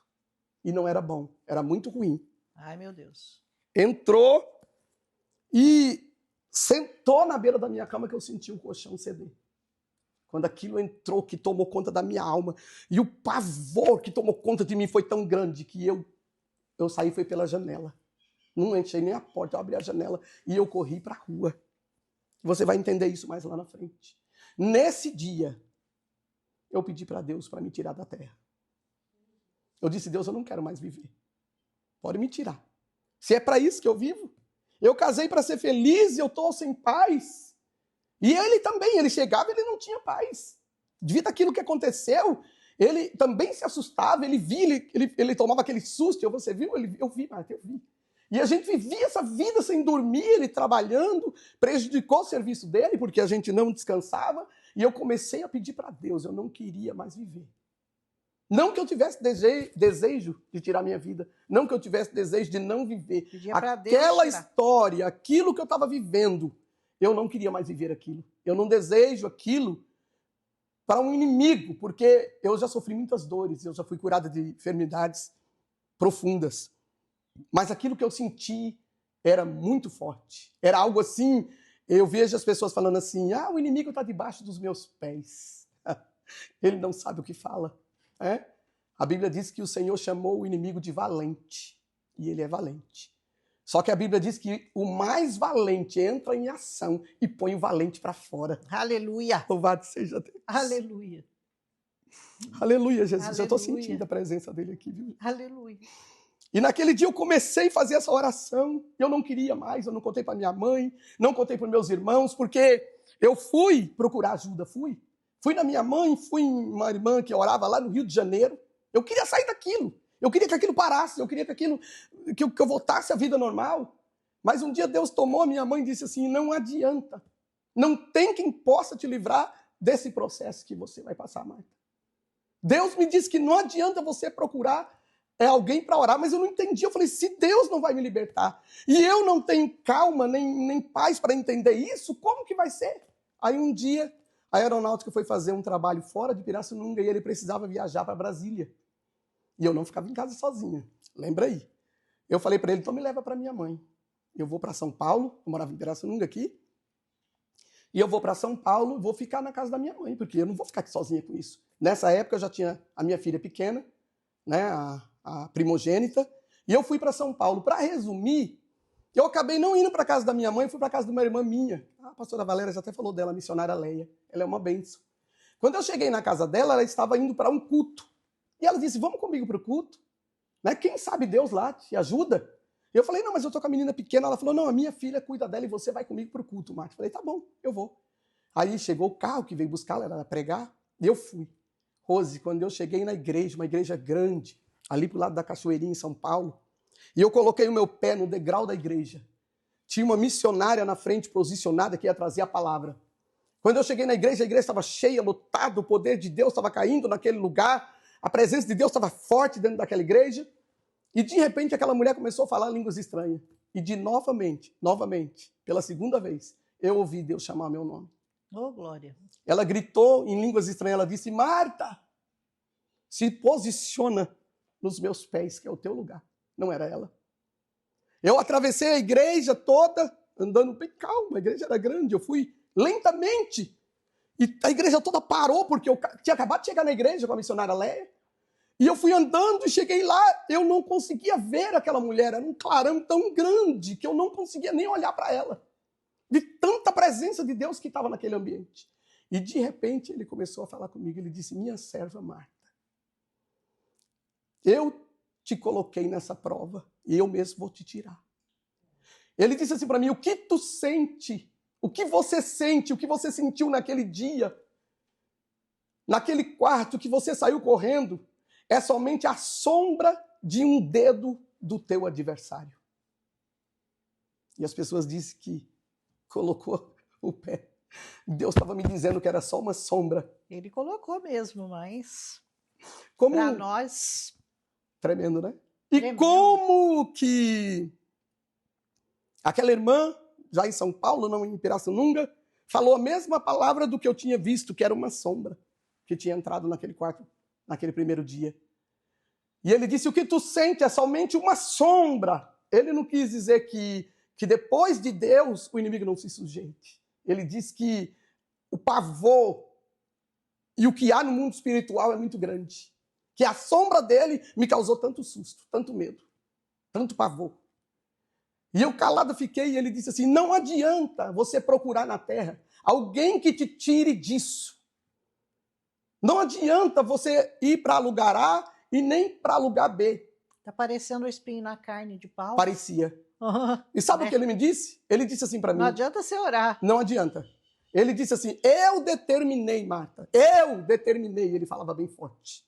[SPEAKER 2] E não era bom, era muito ruim.
[SPEAKER 1] Ai, meu Deus.
[SPEAKER 2] Entrou e sentou na beira da minha cama que eu senti o colchão ceder. Quando aquilo entrou, que tomou conta da minha alma, e o pavor que tomou conta de mim foi tão grande que eu saí foi pela janela. Não enchei nem a porta, eu abri a janela e eu corri para a rua. Você vai entender isso mais lá na frente. Nesse dia, eu pedi para Deus para me tirar da terra. Eu disse, Deus, eu não quero mais viver. Pode me tirar. Se é para isso que eu vivo. Eu casei para ser feliz e eu estou sem paz. E ele também, ele chegava e ele não tinha paz. Devido àquilo que aconteceu, ele também se assustava, ele via, ele tomava aquele susto. Você viu? Eu vi, Marta, eu vi. E a gente vivia essa vida sem dormir, ele trabalhando, prejudicou o serviço dele, porque a gente não descansava. E eu comecei a pedir para Deus, eu não queria mais viver. Não que eu tivesse desejo de tirar minha vida. Não que eu tivesse desejo de não viver. Aquela história, aquilo que eu estava vivendo, eu não queria mais viver aquilo. Eu não desejo aquilo para um inimigo, porque eu já sofri muitas dores, eu já fui curada de enfermidades profundas. Mas aquilo que eu senti era muito forte. Era algo assim, eu vejo as pessoas falando assim, o inimigo está debaixo dos meus pés. Ele não sabe o que fala. A Bíblia diz que o Senhor chamou o inimigo de valente, e ele é valente. Só que a Bíblia diz que o mais valente entra em ação e põe o valente para fora.
[SPEAKER 1] Aleluia!
[SPEAKER 2] Louvado seja Deus.
[SPEAKER 1] Aleluia!
[SPEAKER 2] Aleluia, Jesus.
[SPEAKER 1] Aleluia.
[SPEAKER 2] Eu estou sentindo a presença dele aqui, viu?
[SPEAKER 1] Aleluia!
[SPEAKER 2] E naquele dia eu comecei a fazer essa oração, eu não queria mais, eu não contei para minha mãe, não contei para meus irmãos, porque eu fui procurar ajuda, fui na minha mãe, fui em uma irmã que orava lá no Rio de Janeiro. Eu queria sair daquilo. Eu queria que aquilo parasse. Eu queria que eu voltasse à vida normal. Mas um dia Deus tomou a minha mãe e disse assim, não adianta. Não tem quem possa te livrar desse processo que você vai passar, Marta. Deus me disse que não adianta você procurar alguém para orar, mas eu não entendi. Eu falei, se Deus não vai me libertar e eu não tenho calma nem paz para entender isso, como que vai ser? Aí um dia a aeronáutica foi fazer um trabalho fora de Pirassununga e ele precisava viajar para Brasília. E eu não ficava em casa sozinha. Lembra aí? Eu falei para ele, então me leva para minha mãe. Eu vou para São Paulo, eu morava em Pirassununga aqui, e eu vou para São Paulo, vou ficar na casa da minha mãe, porque eu não vou ficar aqui sozinha com isso. Nessa época eu já tinha a minha filha pequena, né, a primogênita, e eu fui para São Paulo. Para resumir, eu acabei não indo para casa da minha mãe, fui para casa de uma irmã minha. A pastora Valéria já até falou dela, a missionária Leia. Ela é uma bênção. Quando eu cheguei na casa dela, ela estava indo para um culto. E ela disse, vamos comigo para o culto? Né? Quem sabe Deus lá te ajuda? Eu falei, não, mas eu estou com a menina pequena. Ela falou, não, a minha filha cuida dela e você vai comigo para o culto, Marta. Eu falei, tá bom, eu vou. Aí chegou o carro que veio buscá-la, era pregar, e eu fui. Rose, quando eu cheguei na igreja, uma igreja grande, ali pro lado da Cachoeirinha, em São Paulo, e eu coloquei o meu pé no degrau da igreja. Tinha uma missionária na frente, posicionada, que ia trazer a palavra. Quando eu cheguei na igreja, a igreja estava cheia, lotada, o poder de Deus estava caindo naquele lugar, a presença de Deus estava forte dentro daquela igreja, e de repente aquela mulher começou a falar línguas estranhas. e de novamente, pela segunda vez, eu ouvi Deus chamar meu nome.
[SPEAKER 1] Oh, glória.
[SPEAKER 2] Ela gritou em línguas estranhas, ela disse, Marta, se posiciona nos meus pés, que é o teu lugar. Não era ela. Eu atravessei a igreja toda, andando bem calmo, a igreja era grande, eu fui lentamente, e a igreja toda parou, porque eu tinha acabado de chegar na igreja com a missionária Léia, e eu fui andando e cheguei lá, eu não conseguia ver aquela mulher, era um clarão tão grande que eu não conseguia nem olhar para ela, de tanta presença de Deus que estava naquele ambiente. E de repente ele começou a falar comigo, ele disse, minha serva Marta, eu te coloquei nessa prova e eu mesmo vou te tirar. Ele disse assim para mim, o que tu sente, o que você sente, o que você sentiu naquele dia, naquele quarto que você saiu correndo, é somente a sombra de um dedo do teu adversário. E as pessoas dizem que colocou o pé. Deus estava me dizendo que era só uma sombra.
[SPEAKER 1] Ele colocou mesmo, mas
[SPEAKER 2] Como
[SPEAKER 1] para nós...
[SPEAKER 2] Tremendo, né? E
[SPEAKER 1] Tremendo.
[SPEAKER 2] como que aquela irmã, já em São Paulo, não em Pirassununga, falou a mesma palavra do que eu tinha visto, que era uma sombra que tinha entrado naquele quarto, naquele primeiro dia. E ele disse, o que tu sente é somente uma sombra. Ele não quis dizer que depois de Deus o inimigo não se sujeite. Ele disse que o pavor e o que há no mundo espiritual é muito grande. Que a sombra dele me causou tanto susto, tanto medo, tanto pavor. E eu calado fiquei e ele disse assim, não adianta você procurar na terra alguém que te tire disso. Não adianta você ir para lugar A e nem para lugar B.
[SPEAKER 1] Tá parecendo um espinho na carne de pau.
[SPEAKER 2] Parecia. E sabe o que ele me disse? Ele disse assim para mim.
[SPEAKER 1] Não adianta você orar.
[SPEAKER 2] Não adianta. Ele disse assim, eu determinei, Marta. Eu determinei. Ele falava bem forte.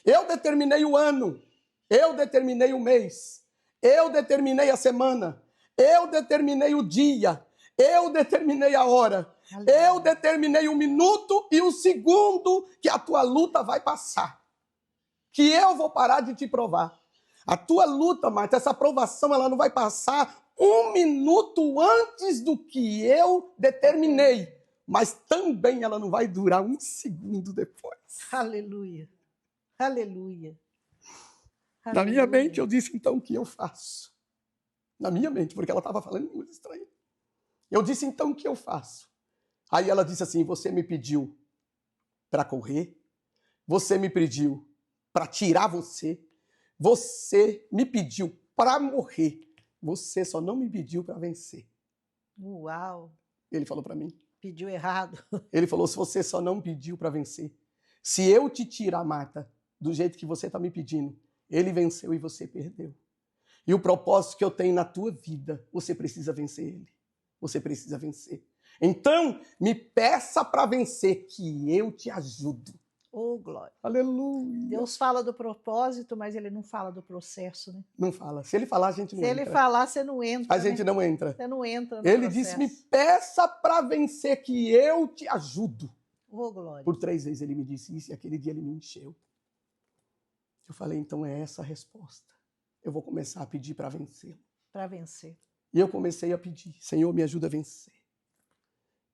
[SPEAKER 2] Eu determinei o ano. Eu determinei o mês. Eu determinei a semana. Eu determinei o dia. Eu determinei a hora. Eu determinei o minuto e o segundo que a tua luta vai passar. Que eu vou parar de te provar. A tua luta, Marta, essa provação, ela não vai passar um minuto antes do que eu determinei. Mas também ela não vai durar um segundo depois.
[SPEAKER 1] Aleluia. Aleluia.
[SPEAKER 2] Na minha mente, eu disse, então, o que eu faço? Na minha mente, porque ela estava falando em língua estranha. Eu disse, então, o que eu faço? Aí ela disse assim, você me pediu para correr, você me pediu para tirar você, você me pediu para morrer, você só não me pediu para vencer.
[SPEAKER 1] Uau.
[SPEAKER 2] Ele falou para mim.
[SPEAKER 1] Pediu errado.
[SPEAKER 2] Ele falou, se você só não pediu para vencer, se eu te tirar, Marta, do jeito que você está me pedindo, ele venceu e você perdeu. E o propósito que eu tenho na tua vida, você precisa vencer ele. Você precisa vencer. Então, me peça para vencer, que eu te ajudo.
[SPEAKER 1] Oh, glória.
[SPEAKER 2] Aleluia.
[SPEAKER 1] Deus fala do propósito, mas ele não fala do processo, né?
[SPEAKER 2] Não fala. Se ele falar, a gente não entra.
[SPEAKER 1] Se ele falar, você não entra.
[SPEAKER 2] A gente não entra.
[SPEAKER 1] Você não entra no
[SPEAKER 2] Ele
[SPEAKER 1] processo.
[SPEAKER 2] disse, me peça para vencer, que eu te ajudo.
[SPEAKER 1] Oh, glória.
[SPEAKER 2] Por 3 vezes ele me disse isso e aquele dia ele me encheu. Eu falei, então é essa a resposta. Eu vou começar a pedir para vencer.
[SPEAKER 1] Para vencer.
[SPEAKER 2] E eu comecei a pedir, Senhor, me ajuda a vencer.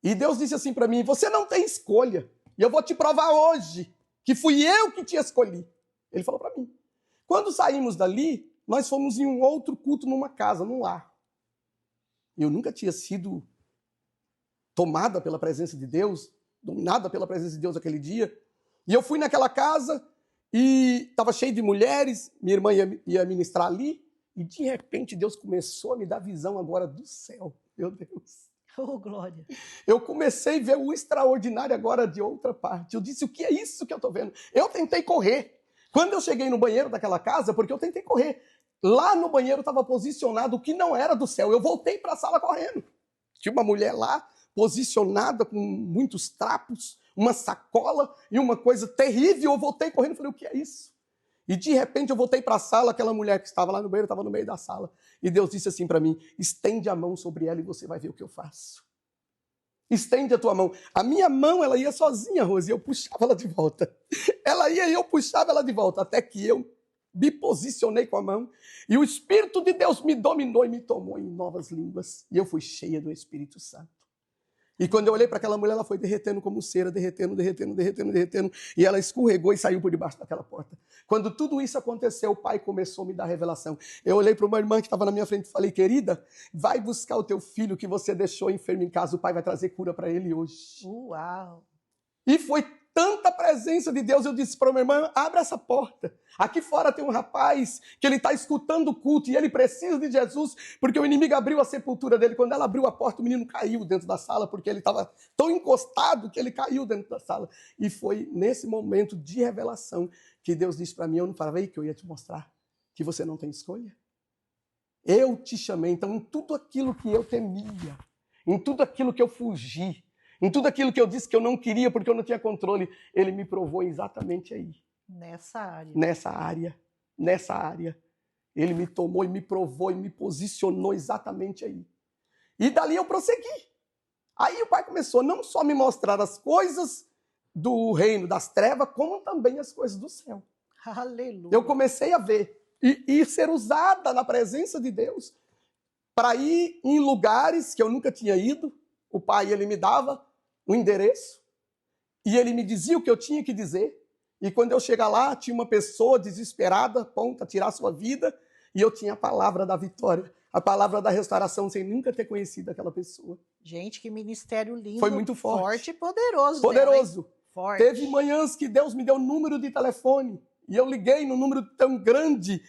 [SPEAKER 2] E Deus disse assim para mim, você não tem escolha. E eu vou te provar hoje que fui eu que te escolhi. Ele falou para mim. Quando saímos dali, nós fomos em um outro culto numa casa, num lar. Eu nunca tinha sido tomada pela presença de Deus, dominada pela presença de Deus aquele dia. E eu fui naquela casa e estava cheio de mulheres, minha irmã ia ministrar ali, e de repente Deus começou a me dar visão agora do céu. Meu Deus.
[SPEAKER 1] Oh, glória.
[SPEAKER 2] Eu comecei a ver o extraordinário agora de outra parte. Eu disse, o que é isso que eu estou vendo? Eu tentei correr. Quando eu cheguei no banheiro daquela casa, porque eu tentei correr, lá no banheiro estava posicionado o que não era do céu. Eu voltei para a sala correndo. Tinha uma mulher lá, posicionada com muitos trapos, uma sacola e uma coisa terrível. Eu voltei correndo e falei, o que é isso? E de repente eu voltei para a sala, aquela mulher que estava lá no banheiro estava no meio da sala. E Deus disse assim para mim, estende a mão sobre ela e você vai ver o que eu faço. Estende a tua mão. A minha mão, ela ia sozinha, Rose, e eu puxava ela de volta. Ela ia e eu puxava ela de volta, até que eu me posicionei com a mão, e o Espírito de Deus me dominou e me tomou em novas línguas, e eu fui cheia do Espírito Santo. E quando eu olhei para aquela mulher, ela foi derretendo como cera, derretendo, e ela escorregou e saiu por debaixo daquela porta. Quando tudo isso aconteceu, o Pai começou a me dar revelação. Eu olhei para uma irmã que estava na minha frente e falei, querida, vai buscar o teu filho que você deixou enfermo em casa, o Pai vai trazer cura para ele hoje.
[SPEAKER 1] Uau!
[SPEAKER 2] E foi tanta presença de Deus, eu disse para uma irmã, abre essa porta. Aqui fora tem um rapaz que ele está escutando o culto e ele precisa de Jesus, porque o inimigo abriu a sepultura dele. Quando ela abriu a porta, o menino caiu dentro da sala, porque ele estava tão encostado que ele caiu dentro da sala. E foi nesse momento de revelação que Deus disse para mim, eu não falei que eu ia te mostrar que você não tem escolha. Eu te chamei, então em tudo aquilo que eu temia, em tudo aquilo que eu fugi, em tudo aquilo que eu disse que eu não queria porque eu não tinha controle, ele me provou exatamente aí.
[SPEAKER 1] Nessa área.
[SPEAKER 2] Nessa área. Ele me tomou e me provou e me posicionou exatamente aí. E dali eu prossegui. Aí o Pai começou não só a me mostrar as coisas do reino das trevas, como também as coisas do céu.
[SPEAKER 1] Aleluia.
[SPEAKER 2] Eu comecei a ver e ser usada na presença de Deus para ir em lugares que eu nunca tinha ido. O Pai, ele me dava um endereço e ele me dizia o que eu tinha que dizer. E quando eu chegar lá, tinha uma pessoa desesperada, pronta a tirar sua vida, e eu tinha a palavra da vitória, a palavra da restauração, sem nunca ter conhecido aquela pessoa.
[SPEAKER 1] Gente, que ministério lindo.
[SPEAKER 2] Foi muito forte.
[SPEAKER 1] Forte e poderoso.
[SPEAKER 2] Poderoso.
[SPEAKER 1] Dela, forte.
[SPEAKER 2] Teve manhãs que Deus me deu um número de telefone, e eu liguei num número tão grande,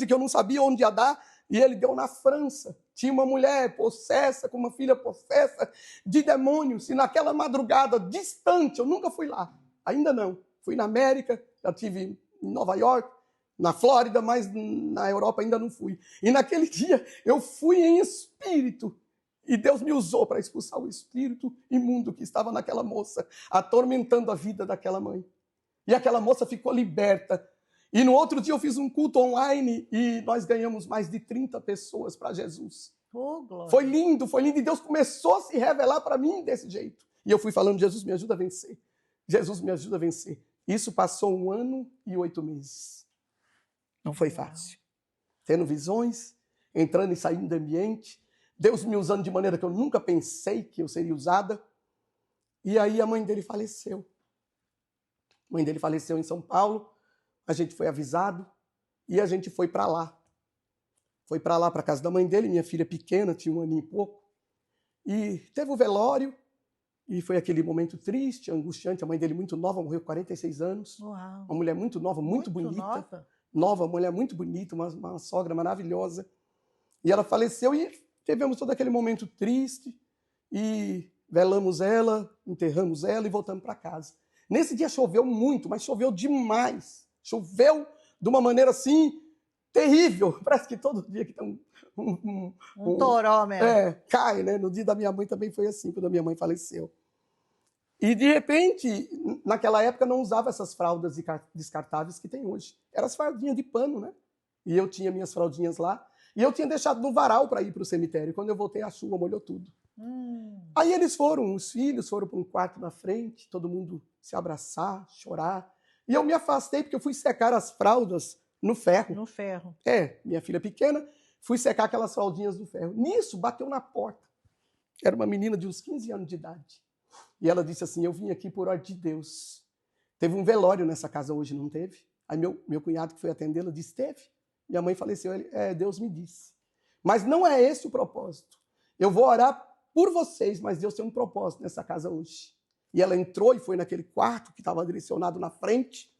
[SPEAKER 2] que eu não sabia onde ia dar, e ele deu na França. Tinha uma mulher possessa, com uma filha possessa de demônios, e naquela madrugada distante, eu nunca fui lá, ainda não. Fui na América, já estive em Nova York, na Flórida, mas na Europa ainda não fui. E naquele dia eu fui em espírito, e Deus me usou para expulsar o espírito imundo que estava naquela moça, atormentando a vida daquela mãe. E aquela moça ficou liberta. E no outro dia eu fiz um culto online e nós ganhamos mais de 30 pessoas para Jesus.
[SPEAKER 1] Oh, glória.
[SPEAKER 2] Foi lindo. E Deus começou a se revelar para mim desse jeito. E eu fui falando, Jesus me ajuda a vencer. Jesus me ajuda a vencer. Isso passou 1 ano e 8 meses. Não foi fácil. Tendo visões, entrando e saindo do ambiente, Deus me usando de maneira que eu nunca pensei que eu seria usada. E aí a mãe dele faleceu. A mãe dele faleceu em São Paulo. A gente foi avisado e a gente foi para lá. Foi para lá, para a casa da mãe dele, minha filha pequena, tinha 1 ano e pouco. E teve o velório, e foi aquele momento triste, angustiante. A mãe dele muito nova, morreu com 46 anos.
[SPEAKER 1] Uau.
[SPEAKER 2] Uma mulher muito nova, muito bonita. Nova, mulher muito bonita, uma sogra maravilhosa. E ela faleceu e tivemos todo aquele momento triste. E velamos ela, enterramos ela e voltamos para casa. Nesse dia choveu muito, mas choveu demais. Choveu de uma maneira assim, terrível. Parece que todo dia que tem um
[SPEAKER 1] toró mesmo.
[SPEAKER 2] Cai, né? No dia da minha mãe também foi assim, quando a minha mãe faleceu. E, de repente, naquela época não usava essas fraldas descartáveis que tem hoje. Eram as fraldinhas de pano, né? E eu tinha minhas fraldinhas lá. E eu tinha deixado no varal para ir para o cemitério. Quando eu voltei, a chuva molhou tudo. Aí eles foram, os filhos foram para um quarto na frente, todo mundo se abraçar, chorar. E eu me afastei porque eu fui secar as fraldas no ferro.
[SPEAKER 1] No ferro.
[SPEAKER 2] Minha filha pequena, fui secar aquelas fraldinhas no ferro. Nisso, bateu na porta. Era uma menina de uns 15 anos de idade. E ela disse assim, eu vim aqui por ordem de Deus. Teve um velório nessa casa hoje, não teve? Aí meu cunhado que foi atendê-la disse, teve. Minha mãe faleceu. Deus me disse. Mas não é esse o propósito. Eu vou orar por vocês, mas Deus tem um propósito nessa casa hoje. E ela entrou e foi naquele quarto que estava direcionado na frente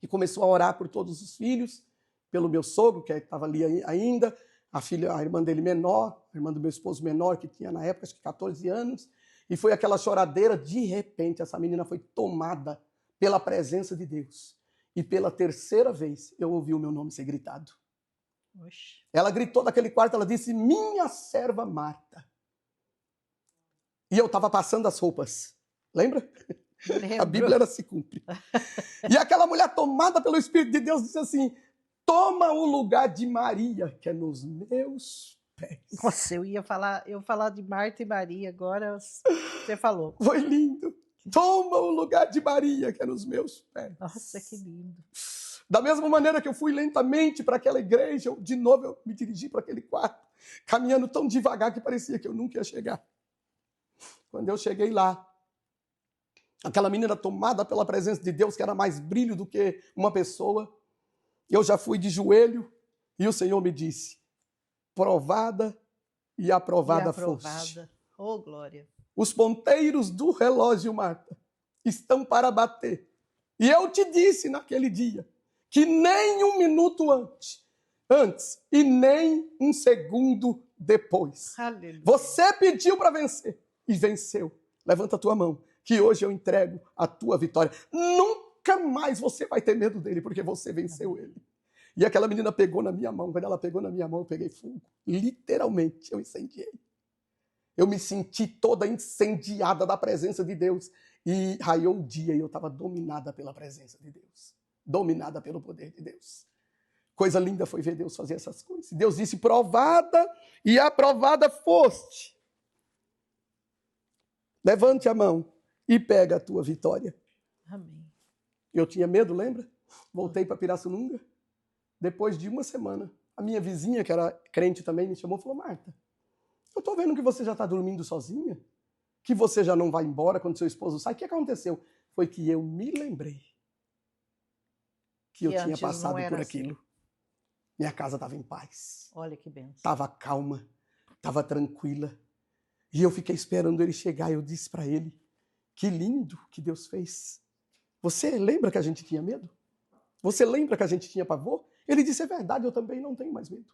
[SPEAKER 2] e começou a orar por todos os filhos, pelo meu sogro, que estava ali ainda, a irmã dele menor, a irmã do meu esposo menor, que tinha na época acho que 14 anos, e foi aquela choradeira. De repente, essa menina foi tomada pela presença de Deus. E pela 3ª vez, eu ouvi o meu nome ser gritado.
[SPEAKER 1] Oxe.
[SPEAKER 2] Ela gritou daquele quarto, ela disse, minha serva Marta. E eu estava passando as roupas. Lembra? A Bíblia ela se cumpre. E aquela mulher tomada pelo Espírito de Deus disse assim, toma o lugar de Maria, que é nos meus pés.
[SPEAKER 1] Nossa, eu ia falar de Marta e Maria, agora você falou.
[SPEAKER 2] Foi lindo. Toma o lugar de Maria, que é nos meus pés.
[SPEAKER 1] Nossa, que lindo.
[SPEAKER 2] Da mesma maneira que eu fui lentamente para aquela igreja, de novo eu me dirigi para aquele quarto, caminhando tão devagar que parecia que eu nunca ia chegar. Quando eu cheguei lá, aquela menina tomada pela presença de Deus, que era mais brilho do que uma pessoa, eu já fui de joelho e o Senhor me disse, provada e aprovada foste.
[SPEAKER 1] Oh, glória.
[SPEAKER 2] Os ponteiros do relógio, Marta, estão para bater. E eu te disse naquele dia que nem um minuto antes e nem um segundo depois.
[SPEAKER 1] Aleluia.
[SPEAKER 2] Você pediu para vencer e venceu. Levanta a tua mão, que hoje eu entrego a tua vitória. Nunca mais você vai ter medo dele, porque você venceu ele. E aquela menina pegou na minha mão. Quando ela pegou na minha mão, eu peguei fogo. Literalmente, eu incendiei. Eu me senti toda incendiada da presença de Deus. E raiou o dia e eu estava dominada pela presença de Deus. Dominada pelo poder de Deus. Coisa linda foi ver Deus fazer essas coisas. Deus disse, provada e aprovada foste. Levante a mão e pega a tua vitória.
[SPEAKER 1] Amém.
[SPEAKER 2] Eu tinha medo, lembra? Voltei para Pirassununga. Depois de uma semana, a minha vizinha, que era crente também, me chamou e falou, Marta, eu estou vendo que você já está dormindo sozinha, que você já não vai embora quando seu esposo sai. O que aconteceu? Foi que eu me lembrei que eu tinha passado por aquilo. Assim. Minha casa estava em paz.
[SPEAKER 1] Olha que bênção.
[SPEAKER 2] Estava calma, estava tranquila. E eu fiquei esperando ele chegar. Eu disse para ele, que lindo que Deus fez. Você lembra que a gente tinha medo? Você lembra que a gente tinha pavor? Ele disse, é verdade, eu também não tenho mais medo.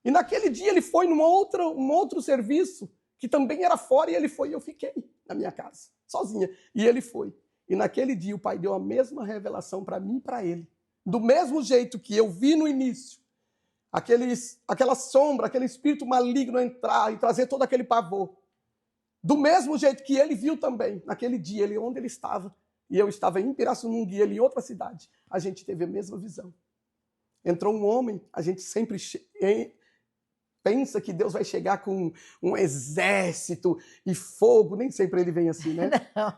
[SPEAKER 2] E naquele dia ele foi num outro serviço, que também era fora, e ele foi, e eu fiquei na minha casa, sozinha. E ele foi. E naquele dia o Pai deu a mesma revelação para mim e para ele. Do mesmo jeito que eu vi no início, aquela sombra, aquele espírito maligno entrar e trazer todo aquele pavor. Do mesmo jeito que ele viu também, naquele dia, onde ele estava, e eu estava em Pirassununga e ele em outra cidade, a gente teve a mesma visão. Entrou um homem, a gente sempre pensa que Deus vai chegar com um exército e fogo, nem sempre ele vem assim, né?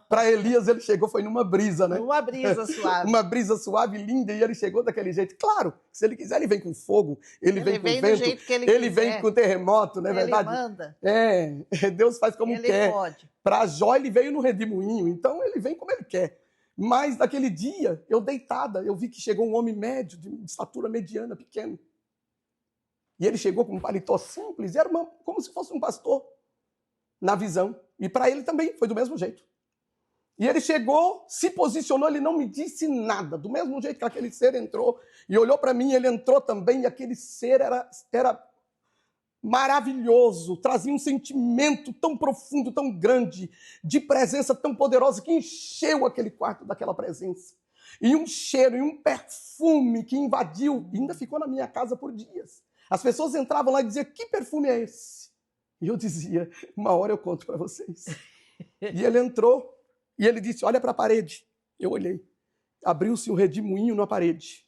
[SPEAKER 2] Para Elias ele chegou, foi numa brisa, né?
[SPEAKER 1] Uma brisa suave.
[SPEAKER 2] Uma brisa suave, linda, e ele chegou daquele jeito. Claro, se ele quiser ele vem com fogo, ele vem com vento, do jeito que ele vem com terremoto, não é verdade?
[SPEAKER 1] Ele manda.
[SPEAKER 2] Deus faz como
[SPEAKER 1] ele
[SPEAKER 2] quer.
[SPEAKER 1] Pode.
[SPEAKER 2] Para Jó ele veio no redemoinho, então ele vem como ele quer. Mas naquele dia, eu deitada, eu vi que chegou um homem médio, de estatura mediana, pequeno. E ele chegou com um paletó simples, era como se fosse um pastor, na visão. E para ele também foi do mesmo jeito. E ele chegou, se posicionou, ele não me disse nada. Do mesmo jeito que aquele ser entrou, e olhou para mim, ele entrou também, e aquele ser era maravilhoso, trazia um sentimento tão profundo, tão grande, de presença tão poderosa, que encheu aquele quarto daquela presença. E um cheiro, e um perfume que invadiu, e ainda ficou na minha casa por dias. As pessoas entravam lá e diziam, que perfume é esse? E eu dizia, uma hora eu conto para vocês. E ele entrou, e ele disse, olha para a parede. Eu olhei. Abriu-se um redemoinho na parede.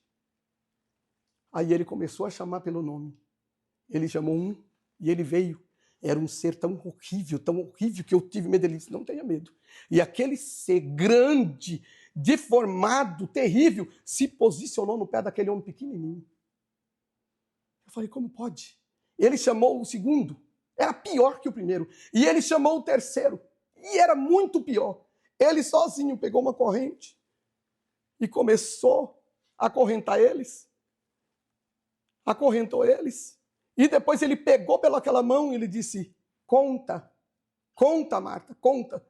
[SPEAKER 2] Aí ele começou a chamar pelo nome. Ele chamou um, e ele veio. Era um ser tão horrível que eu tive medo. Ele disse, não tenha medo. E aquele ser grande, deformado, terrível, se posicionou no pé daquele homem pequenininho. Eu falei, como pode? Ele chamou o segundo, era pior que o primeiro. E ele chamou o terceiro, e era muito pior. Ele sozinho pegou uma corrente e começou a acorrentar eles. Acorrentou eles. E depois ele pegou pelaquela mão e ele disse, conta, Marta, conta.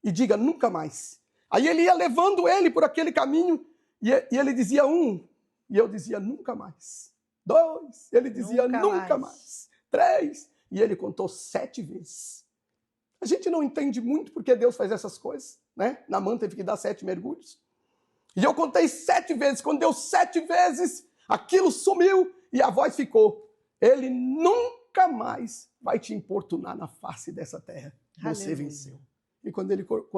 [SPEAKER 2] E diga, nunca mais. Aí ele ia levando ele por aquele caminho, e ele dizia um, e eu dizia, nunca mais. 2, ele dizia, nunca mais. 3, e ele contou 7 vezes. A gente não entende muito porque Deus faz essas coisas, né? Naamã teve que dar 7 mergulhos. E eu contei 7 vezes. Quando deu 7 vezes, aquilo sumiu e a voz ficou. Ele nunca mais vai te importunar na face dessa terra. Você
[SPEAKER 1] Aleluia.
[SPEAKER 2] venceu. E quando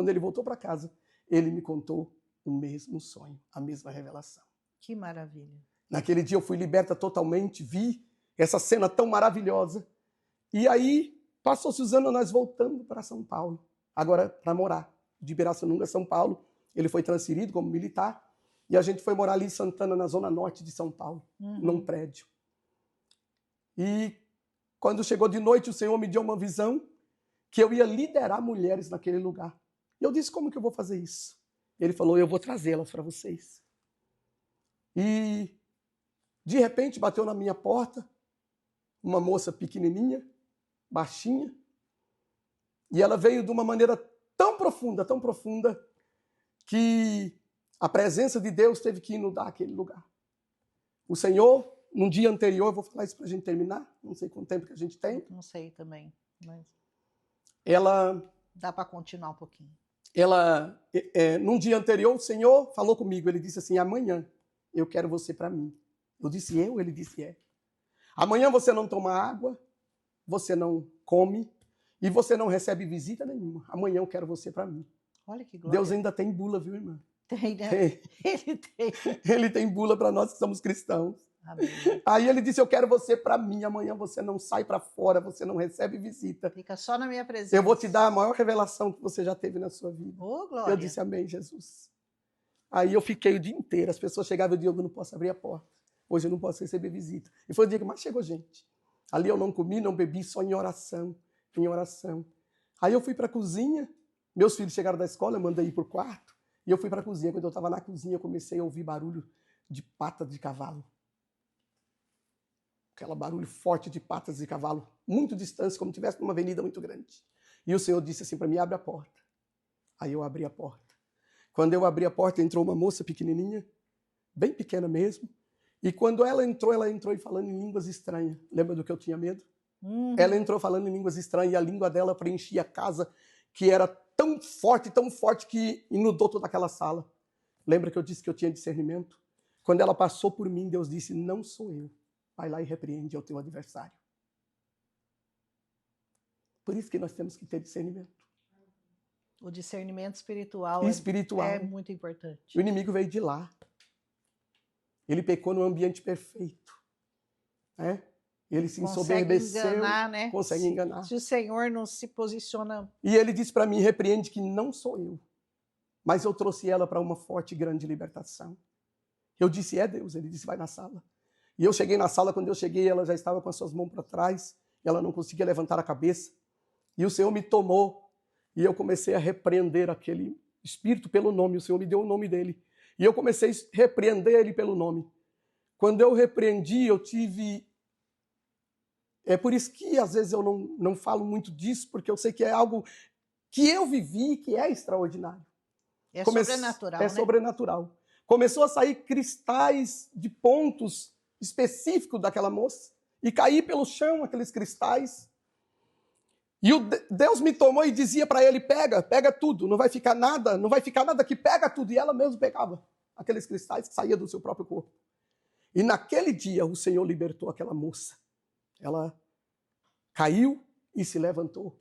[SPEAKER 2] ele voltou para casa, ele me contou o mesmo sonho, a mesma revelação.
[SPEAKER 1] Que maravilha.
[SPEAKER 2] Naquele dia eu fui liberta totalmente, vi essa cena tão maravilhosa. E aí, passou-se os anos, nós voltamos para São Paulo. Agora, para morar. De Pirassununga, São Paulo. Ele foi transferido como militar. E a gente foi morar ali em Santana, na zona norte de São Paulo, num prédio. E quando chegou de noite, o Senhor me deu uma visão que eu ia liderar mulheres naquele lugar. E eu disse, como que eu vou fazer isso? Ele falou, eu vou trazê-las para vocês. E, de repente, bateu na minha porta uma moça pequenininha, baixinha, e ela veio de uma maneira tão profunda, que a presença de Deus teve que inundar aquele lugar. O Senhor, num dia anterior, eu vou falar isso para a gente terminar, não sei quanto tempo que a gente tem.
[SPEAKER 1] Não sei também, mas
[SPEAKER 2] ela...
[SPEAKER 1] Dá para continuar um pouquinho.
[SPEAKER 2] Num dia anterior, o Senhor falou comigo, ele disse assim, amanhã eu quero você para mim. Eu disse, eu? Ele disse, é. Amanhã você não toma água, você não come e você não recebe visita nenhuma. Amanhã eu quero você para mim.
[SPEAKER 1] Olha que glória.
[SPEAKER 2] Deus ainda tem bula, viu, irmã?
[SPEAKER 1] Tem, né?
[SPEAKER 2] Tem.
[SPEAKER 1] Ele tem.
[SPEAKER 2] Ele tem bula para nós que somos cristãos.
[SPEAKER 1] Amém.
[SPEAKER 2] Aí ele disse, eu quero você para mim. Amanhã você não sai para fora, você não recebe visita.
[SPEAKER 1] Fica só na minha presença.
[SPEAKER 2] Eu vou te dar a maior revelação que você já teve na sua vida.
[SPEAKER 1] Oh, glória.
[SPEAKER 2] Eu disse, amém, Jesus. Aí eu fiquei o dia inteiro. As pessoas chegavam e diziam, eu não posso abrir a porta. Hoje eu não posso receber visita. E foi o dia que mais chegou gente. Ali eu não comi, não bebi, só em oração. Em oração. Aí eu fui para a cozinha. Meus filhos chegaram da escola, eu mandei ir para o quarto. E eu fui para a cozinha. Quando eu estava na cozinha, eu comecei a ouvir barulho de pata de cavalo. Aquele barulho forte de patas de cavalo, muito distante, como se estivesse numa avenida muito grande. E o Senhor disse assim para mim, abre a porta. Aí eu abri a porta. Quando eu abri a porta, entrou uma moça pequenininha, bem pequena mesmo. E quando ela entrou e falando em línguas estranhas. Lembra do que eu tinha medo? Ela entrou falando em línguas estranhas e a língua dela preenchia a casa, que era tão forte que inundou toda aquela sala. Lembra que eu disse que eu tinha discernimento? Quando ela passou por mim, Deus disse, não sou eu. Vai lá e repreende ao teu adversário. Por isso que nós temos que ter discernimento.
[SPEAKER 1] O discernimento espiritual é muito importante.
[SPEAKER 2] O inimigo veio de lá. Ele pecou no ambiente perfeito. Né? Ele se ensoberbeceu.
[SPEAKER 1] Enganar, né?
[SPEAKER 2] Consegue enganar.
[SPEAKER 1] Se o Senhor não se posiciona...
[SPEAKER 2] E ele disse para mim, repreende que não sou eu. Mas eu trouxe ela para uma forte e grande libertação. Eu disse, é Deus. Ele disse, vai na sala. E eu cheguei na sala, quando eu cheguei, ela já estava com as suas mãos para trás, ela não conseguia levantar a cabeça. E o Senhor me tomou, e eu comecei a repreender aquele espírito pelo nome, o Senhor me deu o nome dele. E eu comecei a repreender ele pelo nome. Quando eu repreendi, eu tive... É por isso que às vezes eu não falo muito disso, porque eu sei que é algo que eu vivi, que é extraordinário.
[SPEAKER 1] É sobrenatural, né?
[SPEAKER 2] É sobrenatural. Começou a sair cristais de pontos específico daquela moça, e caí pelo chão aqueles cristais. E Deus me tomou e dizia para ele, pega tudo, não vai ficar nada que pega tudo. E ela mesmo pegava aqueles cristais que saíam do seu próprio corpo. E naquele dia o Senhor libertou aquela moça. Ela caiu e se levantou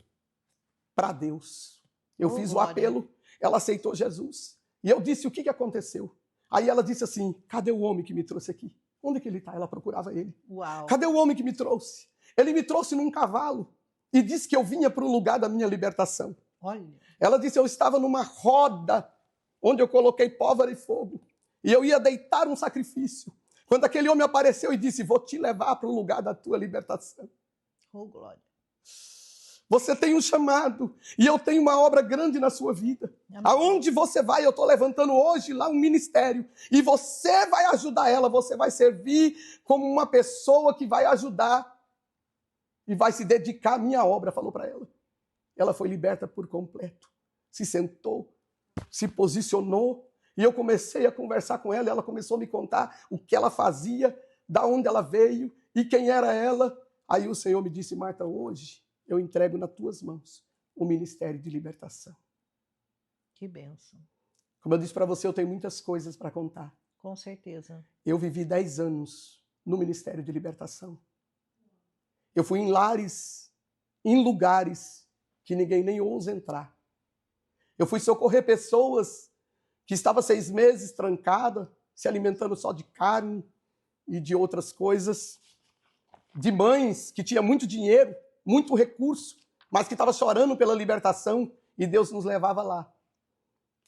[SPEAKER 2] para Deus. Eu fiz o apelo, ela aceitou Jesus. E eu disse, o que aconteceu? Aí ela disse assim, cadê o homem que me trouxe aqui? Onde que ele está? Ela procurava ele.
[SPEAKER 1] Uau.
[SPEAKER 2] Cadê o homem que me trouxe? Ele me trouxe num cavalo e disse que eu vinha para o lugar da minha libertação.
[SPEAKER 1] Olha.
[SPEAKER 2] Ela disse, eu estava numa roda onde eu coloquei pólvora e fogo e eu ia deitar um sacrifício. Quando aquele homem apareceu e disse, vou te levar para o lugar da tua libertação.
[SPEAKER 1] Oh, glória.
[SPEAKER 2] Você tem um chamado e eu tenho uma obra grande na sua vida. Amém. Aonde você vai, eu estou levantando hoje lá um ministério e você vai ajudar ela, você vai servir como uma pessoa que vai ajudar e vai se dedicar à minha obra, falou para ela. Ela foi liberta por completo, se sentou, se posicionou e eu comecei a conversar com ela e ela começou a me contar o que ela fazia, da onde ela veio e quem era ela. Aí o Senhor me disse, Marta, hoje eu entrego nas tuas mãos o ministério de libertação.
[SPEAKER 1] Que bênção.
[SPEAKER 2] Como eu disse para você, eu tenho muitas coisas para contar.
[SPEAKER 1] Com certeza.
[SPEAKER 2] Eu vivi 10 anos no ministério de libertação. Eu fui em lares, em lugares que ninguém nem ousa entrar. Eu fui socorrer pessoas que estavam 6 meses trancadas, se alimentando só de carne e de outras coisas. De mães que tinham muito dinheiro, muito recurso, mas que estava chorando pela libertação e Deus nos levava lá.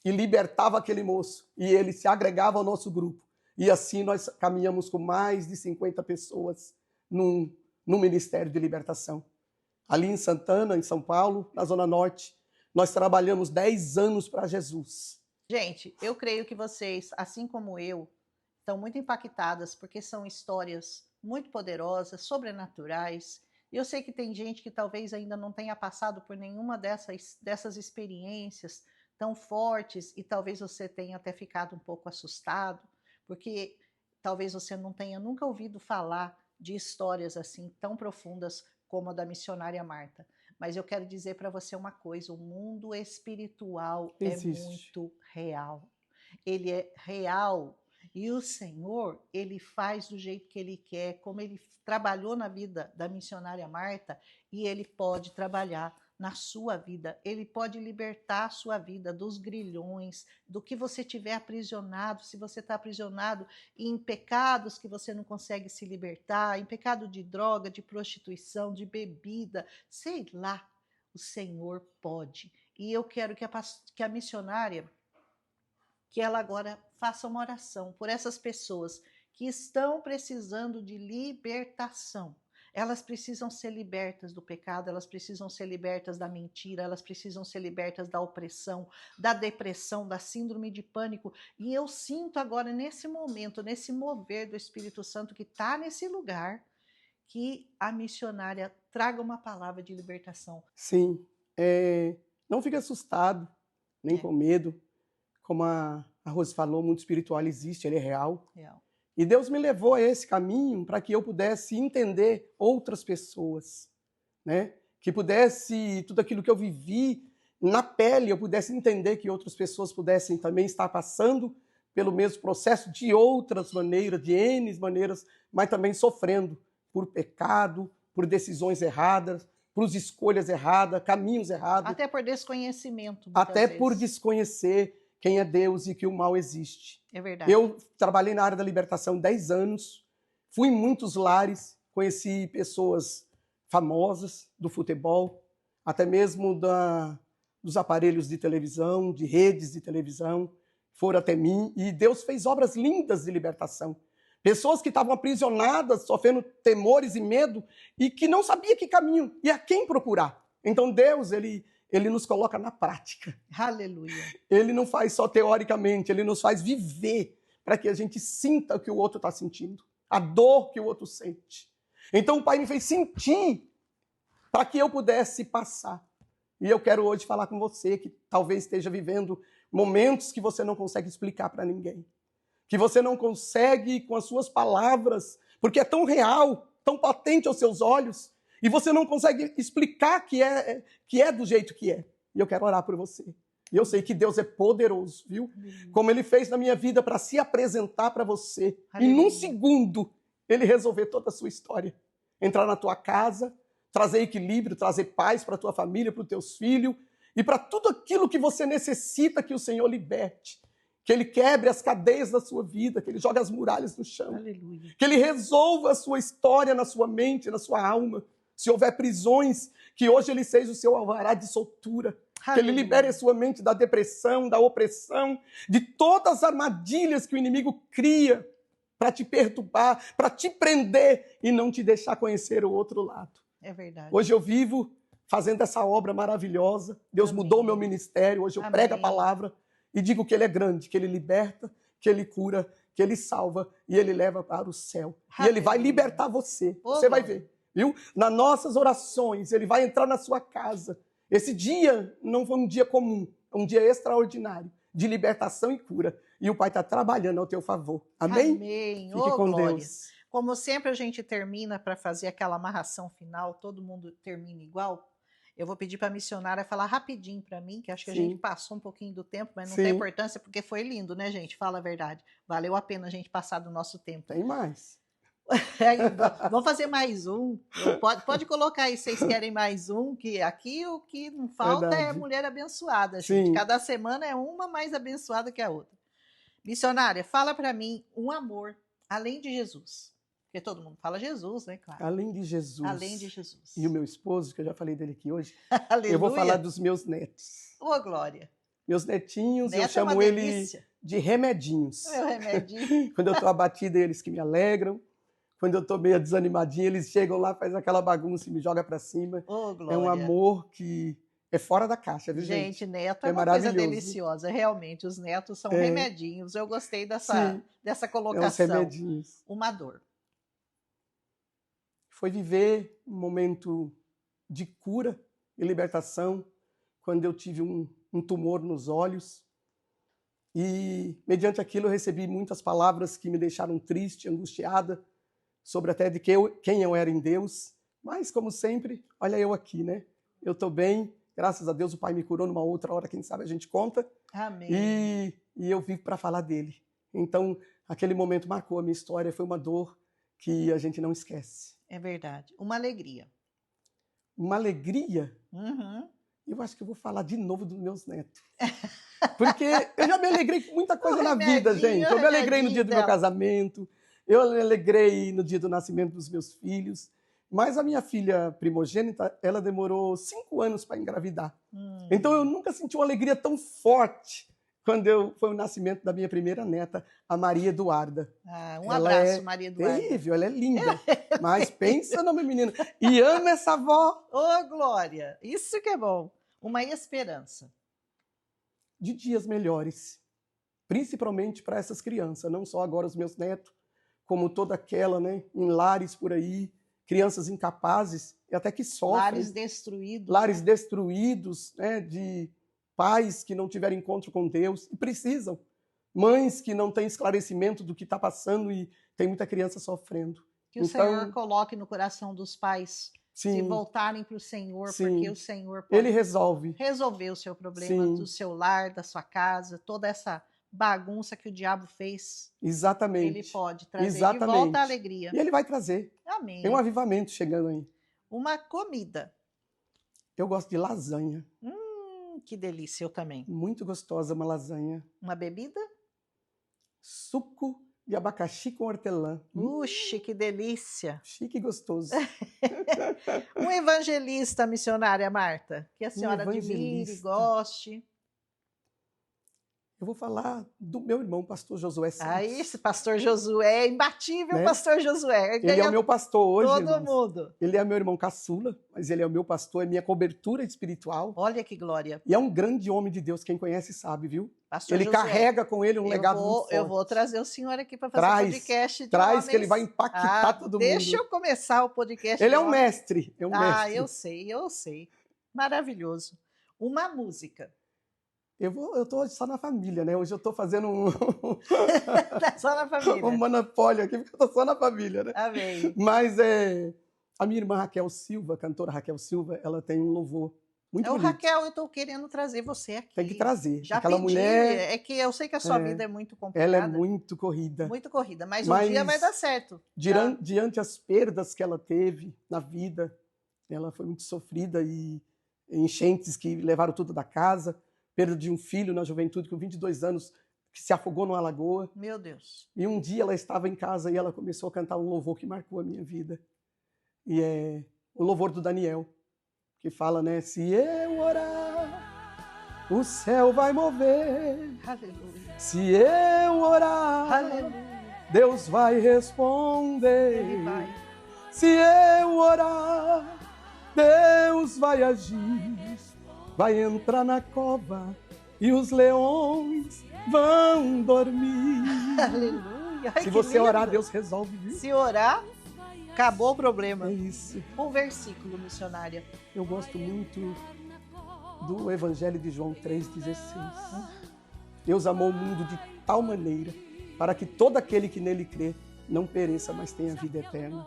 [SPEAKER 2] e libertava aquele moço. E ele se agregava ao nosso grupo. E assim nós caminhamos com mais de 50 pessoas num ministério de libertação. Ali em Santana, em São Paulo, na Zona Norte, nós trabalhamos 10 anos para Jesus.
[SPEAKER 1] Gente, eu creio que vocês, assim como eu, estão muito impactadas, porque são histórias muito poderosas, sobrenaturais. E eu sei que tem gente que talvez ainda não tenha passado por nenhuma dessas experiências tão fortes, e talvez você tenha até ficado um pouco assustado, porque talvez você não tenha nunca ouvido falar de histórias assim tão profundas como a da missionária Marta. Mas eu quero dizer para você uma coisa: o mundo espiritual
[SPEAKER 2] Existe.
[SPEAKER 1] é muito real. Ele é real. E o Senhor, ele faz do jeito que ele quer, como ele trabalhou na vida da missionária Marta, e ele pode trabalhar na sua vida. Ele pode libertar a sua vida dos grilhões, do que você tiver aprisionado. Se você está aprisionado em pecados que você não consegue se libertar, em pecado de droga, de prostituição, de bebida, sei lá, o Senhor pode. E eu quero que a missionária, que ela agora faça uma oração por essas pessoas que estão precisando de libertação. Elas precisam ser libertas do pecado, elas precisam ser libertas da mentira, elas precisam ser libertas da opressão, da depressão, da síndrome de pânico. E eu sinto agora, nesse momento, nesse mover do Espírito Santo que está nesse lugar, que a missionária traga uma palavra de libertação.
[SPEAKER 2] Sim, não fique assustado, nem com medo. Como a Rose falou, o mundo espiritual existe, ele é real. E Deus me levou a esse caminho para que eu pudesse entender outras pessoas, né? Que pudesse, tudo aquilo que eu vivi na pele, eu pudesse entender que outras pessoas pudessem também estar passando pelo mesmo processo de outras maneiras, de N maneiras, mas também sofrendo por pecado, por decisões erradas, por escolhas erradas, caminhos errados.
[SPEAKER 1] Até por desconhecimento.
[SPEAKER 2] Até por desconhecer quem é Deus e que o mal existe.
[SPEAKER 1] É verdade.
[SPEAKER 2] Eu trabalhei na área da libertação 10 anos, fui em muitos lares, conheci pessoas famosas do futebol, até mesmo dos aparelhos de televisão, de redes de televisão, foram até mim, e Deus fez obras lindas de libertação. Pessoas que estavam aprisionadas, sofrendo temores e medo, e que não sabia que caminho e a quem procurar. Então Deus, ele nos coloca na prática.
[SPEAKER 1] Aleluia.
[SPEAKER 2] Ele não faz só teoricamente, ele nos faz viver para que a gente sinta o que o outro está sentindo, a dor que o outro sente. Então o Pai me fez sentir para que eu pudesse passar. E eu quero hoje falar com você que talvez esteja vivendo momentos que você não consegue explicar para ninguém. Que você não consegue com as suas palavras, porque é tão real, tão patente aos seus olhos, e você não consegue explicar que é do jeito que é. E eu quero orar por você. E eu sei que Deus é poderoso, viu? Como Ele fez na minha vida para se apresentar para você. E num segundo, Ele resolver toda a sua história. Entrar na tua casa, trazer equilíbrio, trazer paz para a tua família, para os teus filhos, e para tudo aquilo que você necessita que o Senhor liberte. Que Ele quebre as cadeias da sua vida, que Ele jogue as muralhas no chão.
[SPEAKER 1] Aleluia.
[SPEAKER 2] Que Ele resolva a sua história na sua mente, na sua alma. Se houver prisões, que hoje Ele seja o seu alvará de soltura. Aleluia. Que Ele libere a sua mente da depressão, da opressão, de todas as armadilhas que o inimigo cria para te perturbar, para te prender e não te deixar conhecer o outro lado.
[SPEAKER 1] É verdade.
[SPEAKER 2] Hoje eu vivo fazendo essa obra maravilhosa. Deus mudou o meu ministério. Hoje eu prego a palavra e digo que Ele é grande, que Ele liberta, que Ele cura, que Ele salva e Ele leva para o céu. Aleluia. E Ele vai libertar você. Você vai ver. Viu? Nas nossas orações, Ele vai entrar na sua casa. Esse dia não foi um dia comum, é um dia extraordinário de libertação e cura. E o Pai está trabalhando ao teu favor. Amém?
[SPEAKER 1] Amém.
[SPEAKER 2] Fique com
[SPEAKER 1] glória.
[SPEAKER 2] Deus.
[SPEAKER 1] Como sempre a gente termina para fazer aquela amarração final, todo mundo termina igual. Eu vou pedir para a missionária falar rapidinho para mim, que acho que a gente passou um pouquinho do tempo, mas não tem importância, porque foi lindo, né, gente? Fala a verdade. Valeu a pena a gente passar do nosso tempo.
[SPEAKER 2] Tem mais.
[SPEAKER 1] Vamos fazer mais um. Pode colocar aí se vocês querem mais um, que aqui o que não falta é mulher abençoada, gente. Cada semana é uma mais abençoada que a outra. Missionária, fala para mim um amor além de Jesus. Porque todo mundo fala Jesus, né? Claro.
[SPEAKER 2] Além de Jesus.
[SPEAKER 1] Além de Jesus.
[SPEAKER 2] E o meu esposo, que eu já falei dele aqui hoje,
[SPEAKER 1] Aleluia.
[SPEAKER 2] eu vou falar dos meus netos.
[SPEAKER 1] Ô, glória.
[SPEAKER 2] Meus netinhos, eu
[SPEAKER 1] Neto é uma
[SPEAKER 2] chamo eles
[SPEAKER 1] delícia.
[SPEAKER 2] de remedinhos.
[SPEAKER 1] Meu remedinho.
[SPEAKER 2] Quando eu estou abatida, eles que me alegram. Quando eu estou meio desanimadinha, eles chegam lá, fazem aquela bagunça e me jogam para cima.
[SPEAKER 1] Ô,
[SPEAKER 2] É um
[SPEAKER 1] Glória.
[SPEAKER 2] amor que é fora da caixa, viu, gente?
[SPEAKER 1] Gente, neto
[SPEAKER 2] É
[SPEAKER 1] é uma coisa
[SPEAKER 2] maravilhoso.
[SPEAKER 1] deliciosa. Realmente, os netos são
[SPEAKER 2] É.
[SPEAKER 1] remedinhos. Eu gostei
[SPEAKER 2] Sim,
[SPEAKER 1] dessa
[SPEAKER 2] é uns
[SPEAKER 1] colocação.
[SPEAKER 2] remedinhos.
[SPEAKER 1] Uma dor.
[SPEAKER 2] Foi viver um momento de cura e libertação quando eu tive um tumor nos olhos. E, mediante aquilo, eu recebi muitas palavras que me deixaram triste, angustiada, sobre até de quem eu era em Deus. Mas, como sempre, olha eu aqui, né? Eu estou bem, graças a Deus o Pai me curou numa outra hora, quem sabe a gente conta.
[SPEAKER 1] Amém.
[SPEAKER 2] E eu vivo para falar dele. Então, aquele momento marcou a minha história, foi uma dor que a gente não esquece.
[SPEAKER 1] É verdade. Uma alegria.
[SPEAKER 2] Uma alegria,
[SPEAKER 1] Uhum.
[SPEAKER 2] eu acho que eu vou falar de novo dos meus netos. Porque eu já me alegrei com muita coisa
[SPEAKER 1] O
[SPEAKER 2] na vida,
[SPEAKER 1] remedinho,
[SPEAKER 2] gente.
[SPEAKER 1] o
[SPEAKER 2] Eu me alegrei no
[SPEAKER 1] remedinho
[SPEAKER 2] dia do meu
[SPEAKER 1] dela.
[SPEAKER 2] casamento, eu me alegrei no dia do nascimento dos meus filhos. Mas a minha filha primogênita, ela demorou 5 anos para engravidar. Então eu nunca senti uma alegria tão forte quando foi o nascimento da minha primeira neta, a Maria Eduarda.
[SPEAKER 1] Ah, um
[SPEAKER 2] Ela
[SPEAKER 1] abraço,
[SPEAKER 2] é
[SPEAKER 1] Maria Eduarda.
[SPEAKER 2] terrível, ela é linda. Mas pensa numa menina. E ama essa avó.
[SPEAKER 1] Ô, Glória, isso que é bom. Uma esperança.
[SPEAKER 2] De dias melhores, principalmente para essas crianças, não só agora os meus netos, como toda aquela, né, em lares por aí, crianças incapazes e até que sofrem.
[SPEAKER 1] Lares destruídos.
[SPEAKER 2] Lares destruídos, né, de pais que não tiveram encontro com Deus e precisam. Mães que não têm esclarecimento do que está passando e tem muita criança sofrendo.
[SPEAKER 1] Que o Senhor coloque no coração dos pais se
[SPEAKER 2] sim,
[SPEAKER 1] voltarem para o Senhor,
[SPEAKER 2] sim.
[SPEAKER 1] porque o Senhor pode
[SPEAKER 2] Ele resolve.
[SPEAKER 1] resolver o seu problema,
[SPEAKER 2] Sim.
[SPEAKER 1] do seu lar, da sua casa, toda essa bagunça que o diabo fez.
[SPEAKER 2] Exatamente.
[SPEAKER 1] Ele pode trazer de
[SPEAKER 2] Exatamente.
[SPEAKER 1] volta a alegria.
[SPEAKER 2] E ele vai trazer.
[SPEAKER 1] Amém.
[SPEAKER 2] Tem um avivamento chegando aí.
[SPEAKER 1] Uma comida.
[SPEAKER 2] Eu gosto de lasanha.
[SPEAKER 1] Que delícia, eu também.
[SPEAKER 2] Muito gostosa uma lasanha.
[SPEAKER 1] Uma bebida?
[SPEAKER 2] Suco de abacaxi com hortelã.
[SPEAKER 1] Uxe, que delícia.
[SPEAKER 2] Chique e gostoso.
[SPEAKER 1] Um evangelista, missionária Marta, que a senhora admire,
[SPEAKER 2] evangelista.
[SPEAKER 1] goste.
[SPEAKER 2] Eu vou falar do meu irmão, pastor Josué Santos.
[SPEAKER 1] Ah, esse pastor Josué, é imbatível,
[SPEAKER 2] Né?
[SPEAKER 1] pastor Josué.
[SPEAKER 2] Ele é o meu pastor hoje,
[SPEAKER 1] todo
[SPEAKER 2] irmãos.
[SPEAKER 1] mundo.
[SPEAKER 2] Ele é meu irmão caçula, mas ele é o meu pastor, é minha cobertura espiritual.
[SPEAKER 1] Olha que glória.
[SPEAKER 2] E é um grande homem de Deus, quem conhece sabe, viu?
[SPEAKER 1] Pastor
[SPEAKER 2] Ele
[SPEAKER 1] Josué,
[SPEAKER 2] carrega com ele um legado muito forte.
[SPEAKER 1] eu vou trazer o senhor aqui para fazer
[SPEAKER 2] Traz,
[SPEAKER 1] podcast de
[SPEAKER 2] Traz
[SPEAKER 1] homens.
[SPEAKER 2] que ele vai impactar todo
[SPEAKER 1] Deixa
[SPEAKER 2] mundo.
[SPEAKER 1] eu começar o podcast.
[SPEAKER 2] Ele
[SPEAKER 1] de
[SPEAKER 2] é um
[SPEAKER 1] homens.
[SPEAKER 2] mestre, é um mestre.
[SPEAKER 1] Eu sei. Maravilhoso. Uma música.
[SPEAKER 2] Eu tô só na família, né? Hoje eu tô fazendo um
[SPEAKER 1] Só na família.
[SPEAKER 2] monopólio aqui, porque eu tô só na família, né?
[SPEAKER 1] Amém.
[SPEAKER 2] Mas a minha irmã Raquel Silva, a cantora Raquel Silva, ela tem um louvor muito bonito.
[SPEAKER 1] Raquel, eu estou querendo trazer você aqui.
[SPEAKER 2] Tem que trazer.
[SPEAKER 1] Já
[SPEAKER 2] Aquela
[SPEAKER 1] pedi,
[SPEAKER 2] mulher,
[SPEAKER 1] é que eu sei que a sua vida é muito complicada.
[SPEAKER 2] ela é muito corrida.
[SPEAKER 1] Muito corrida, mas um dia vai dar certo.
[SPEAKER 2] Diante as perdas que ela teve na vida, ela foi muito sofrida e enchentes que levaram tudo da casa, perda de um filho na juventude com 22 anos que se afogou numa lagoa.
[SPEAKER 1] Meu Deus.
[SPEAKER 2] E um dia ela estava em casa e ela começou a cantar um louvor que marcou a minha vida. E é o louvor do Daniel, que fala, né? Se eu orar, o céu vai mover.
[SPEAKER 1] Aleluia.
[SPEAKER 2] Se eu orar,
[SPEAKER 1] Aleluia.
[SPEAKER 2] Deus vai responder.
[SPEAKER 1] Ele vai.
[SPEAKER 2] Se eu orar, Deus vai agir. Vai entrar na cova e os leões vão dormir.
[SPEAKER 1] Aleluia. Ai,
[SPEAKER 2] Se
[SPEAKER 1] que
[SPEAKER 2] você orar,
[SPEAKER 1] lindo.
[SPEAKER 2] Deus resolve, viu?
[SPEAKER 1] Se orar, acabou o problema.
[SPEAKER 2] É isso.
[SPEAKER 1] Um versículo, missionária.
[SPEAKER 2] Eu gosto muito do Evangelho de João 3,16. Deus amou o mundo de tal maneira para que todo aquele que nele crê não pereça, mas tenha vida eterna.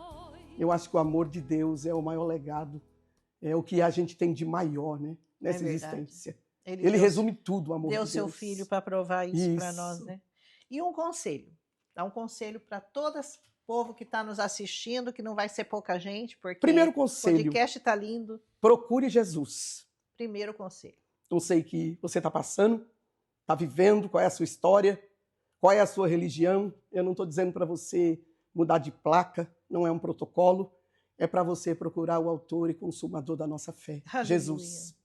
[SPEAKER 2] Eu acho que o amor de Deus é o maior legado, é o que a gente tem de maior, né, nessa existência. Ele resume tudo, o amor de
[SPEAKER 1] Deu
[SPEAKER 2] Deus.
[SPEAKER 1] seu filho para provar isso para
[SPEAKER 2] Isso.
[SPEAKER 1] nós, né? E um conselho. Dá um conselho para todo esse povo que está nos assistindo, que não vai ser pouca gente, porque
[SPEAKER 2] Primeiro
[SPEAKER 1] o
[SPEAKER 2] conselho,
[SPEAKER 1] podcast está lindo.
[SPEAKER 2] procure Jesus.
[SPEAKER 1] Primeiro conselho.
[SPEAKER 2] Não sei o que você está passando, está vivendo, qual é a sua história, qual é a sua religião. Eu não estou dizendo para você mudar de placa, não é um protocolo. É para você procurar o autor e consumador da nossa fé,
[SPEAKER 1] Aleluia.
[SPEAKER 2] Jesus.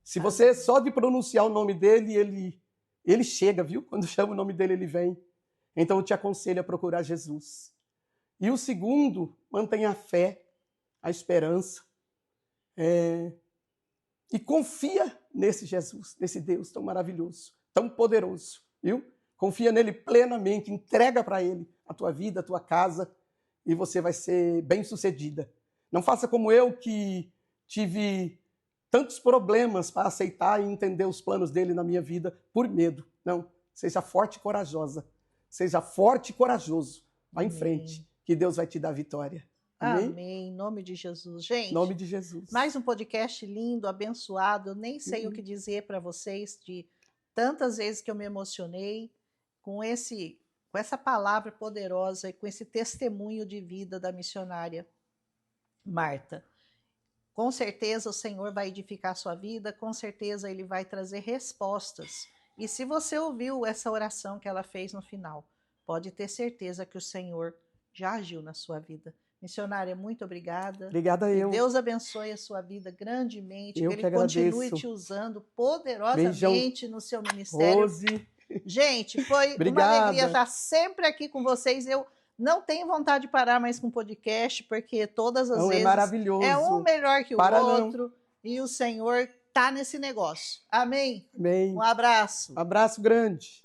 [SPEAKER 2] Se você só de pronunciar o nome dele, ele chega, viu? Quando chama o nome dele, ele vem. Então eu te aconselho a procurar Jesus. E o segundo, mantenha a fé, a esperança. E confia nesse Jesus, nesse Deus tão maravilhoso, tão poderoso, viu? Confia nele plenamente, entrega para ele a tua vida, a tua casa, e você vai ser bem-sucedida. Não faça como eu, que tive tantos problemas para aceitar e entender os planos dele na minha vida por medo. Não, seja forte e corajosa. Seja forte e corajoso. Vá em frente, que Deus vai te dar vitória. Amém?
[SPEAKER 1] Amém. Em nome de Jesus. Gente,
[SPEAKER 2] em nome de Jesus.
[SPEAKER 1] Mais um podcast lindo, abençoado. Eu nem sei o que dizer para vocês de tantas vezes que eu me emocionei com essa palavra poderosa e com esse testemunho de vida da missionária Marta. Com certeza o Senhor vai edificar a sua vida, com certeza Ele vai trazer respostas. E se você ouviu essa oração que ela fez no final, pode ter certeza que o Senhor já agiu na sua vida. Missionária, muito obrigada.
[SPEAKER 2] Obrigada eu.
[SPEAKER 1] Que Deus abençoe a sua vida grandemente,
[SPEAKER 2] Eu
[SPEAKER 1] que Ele continue te usando poderosamente no seu ministério.
[SPEAKER 2] Rose.
[SPEAKER 1] Gente, foi uma alegria estar sempre aqui com vocês. Eu não tenho vontade de parar mais com o podcast, porque todas as vezes
[SPEAKER 2] é maravilhoso.
[SPEAKER 1] É um melhor que o outro, e o Senhor está nesse negócio. Amém?
[SPEAKER 2] Amém.
[SPEAKER 1] Um abraço.
[SPEAKER 2] Um abraço grande.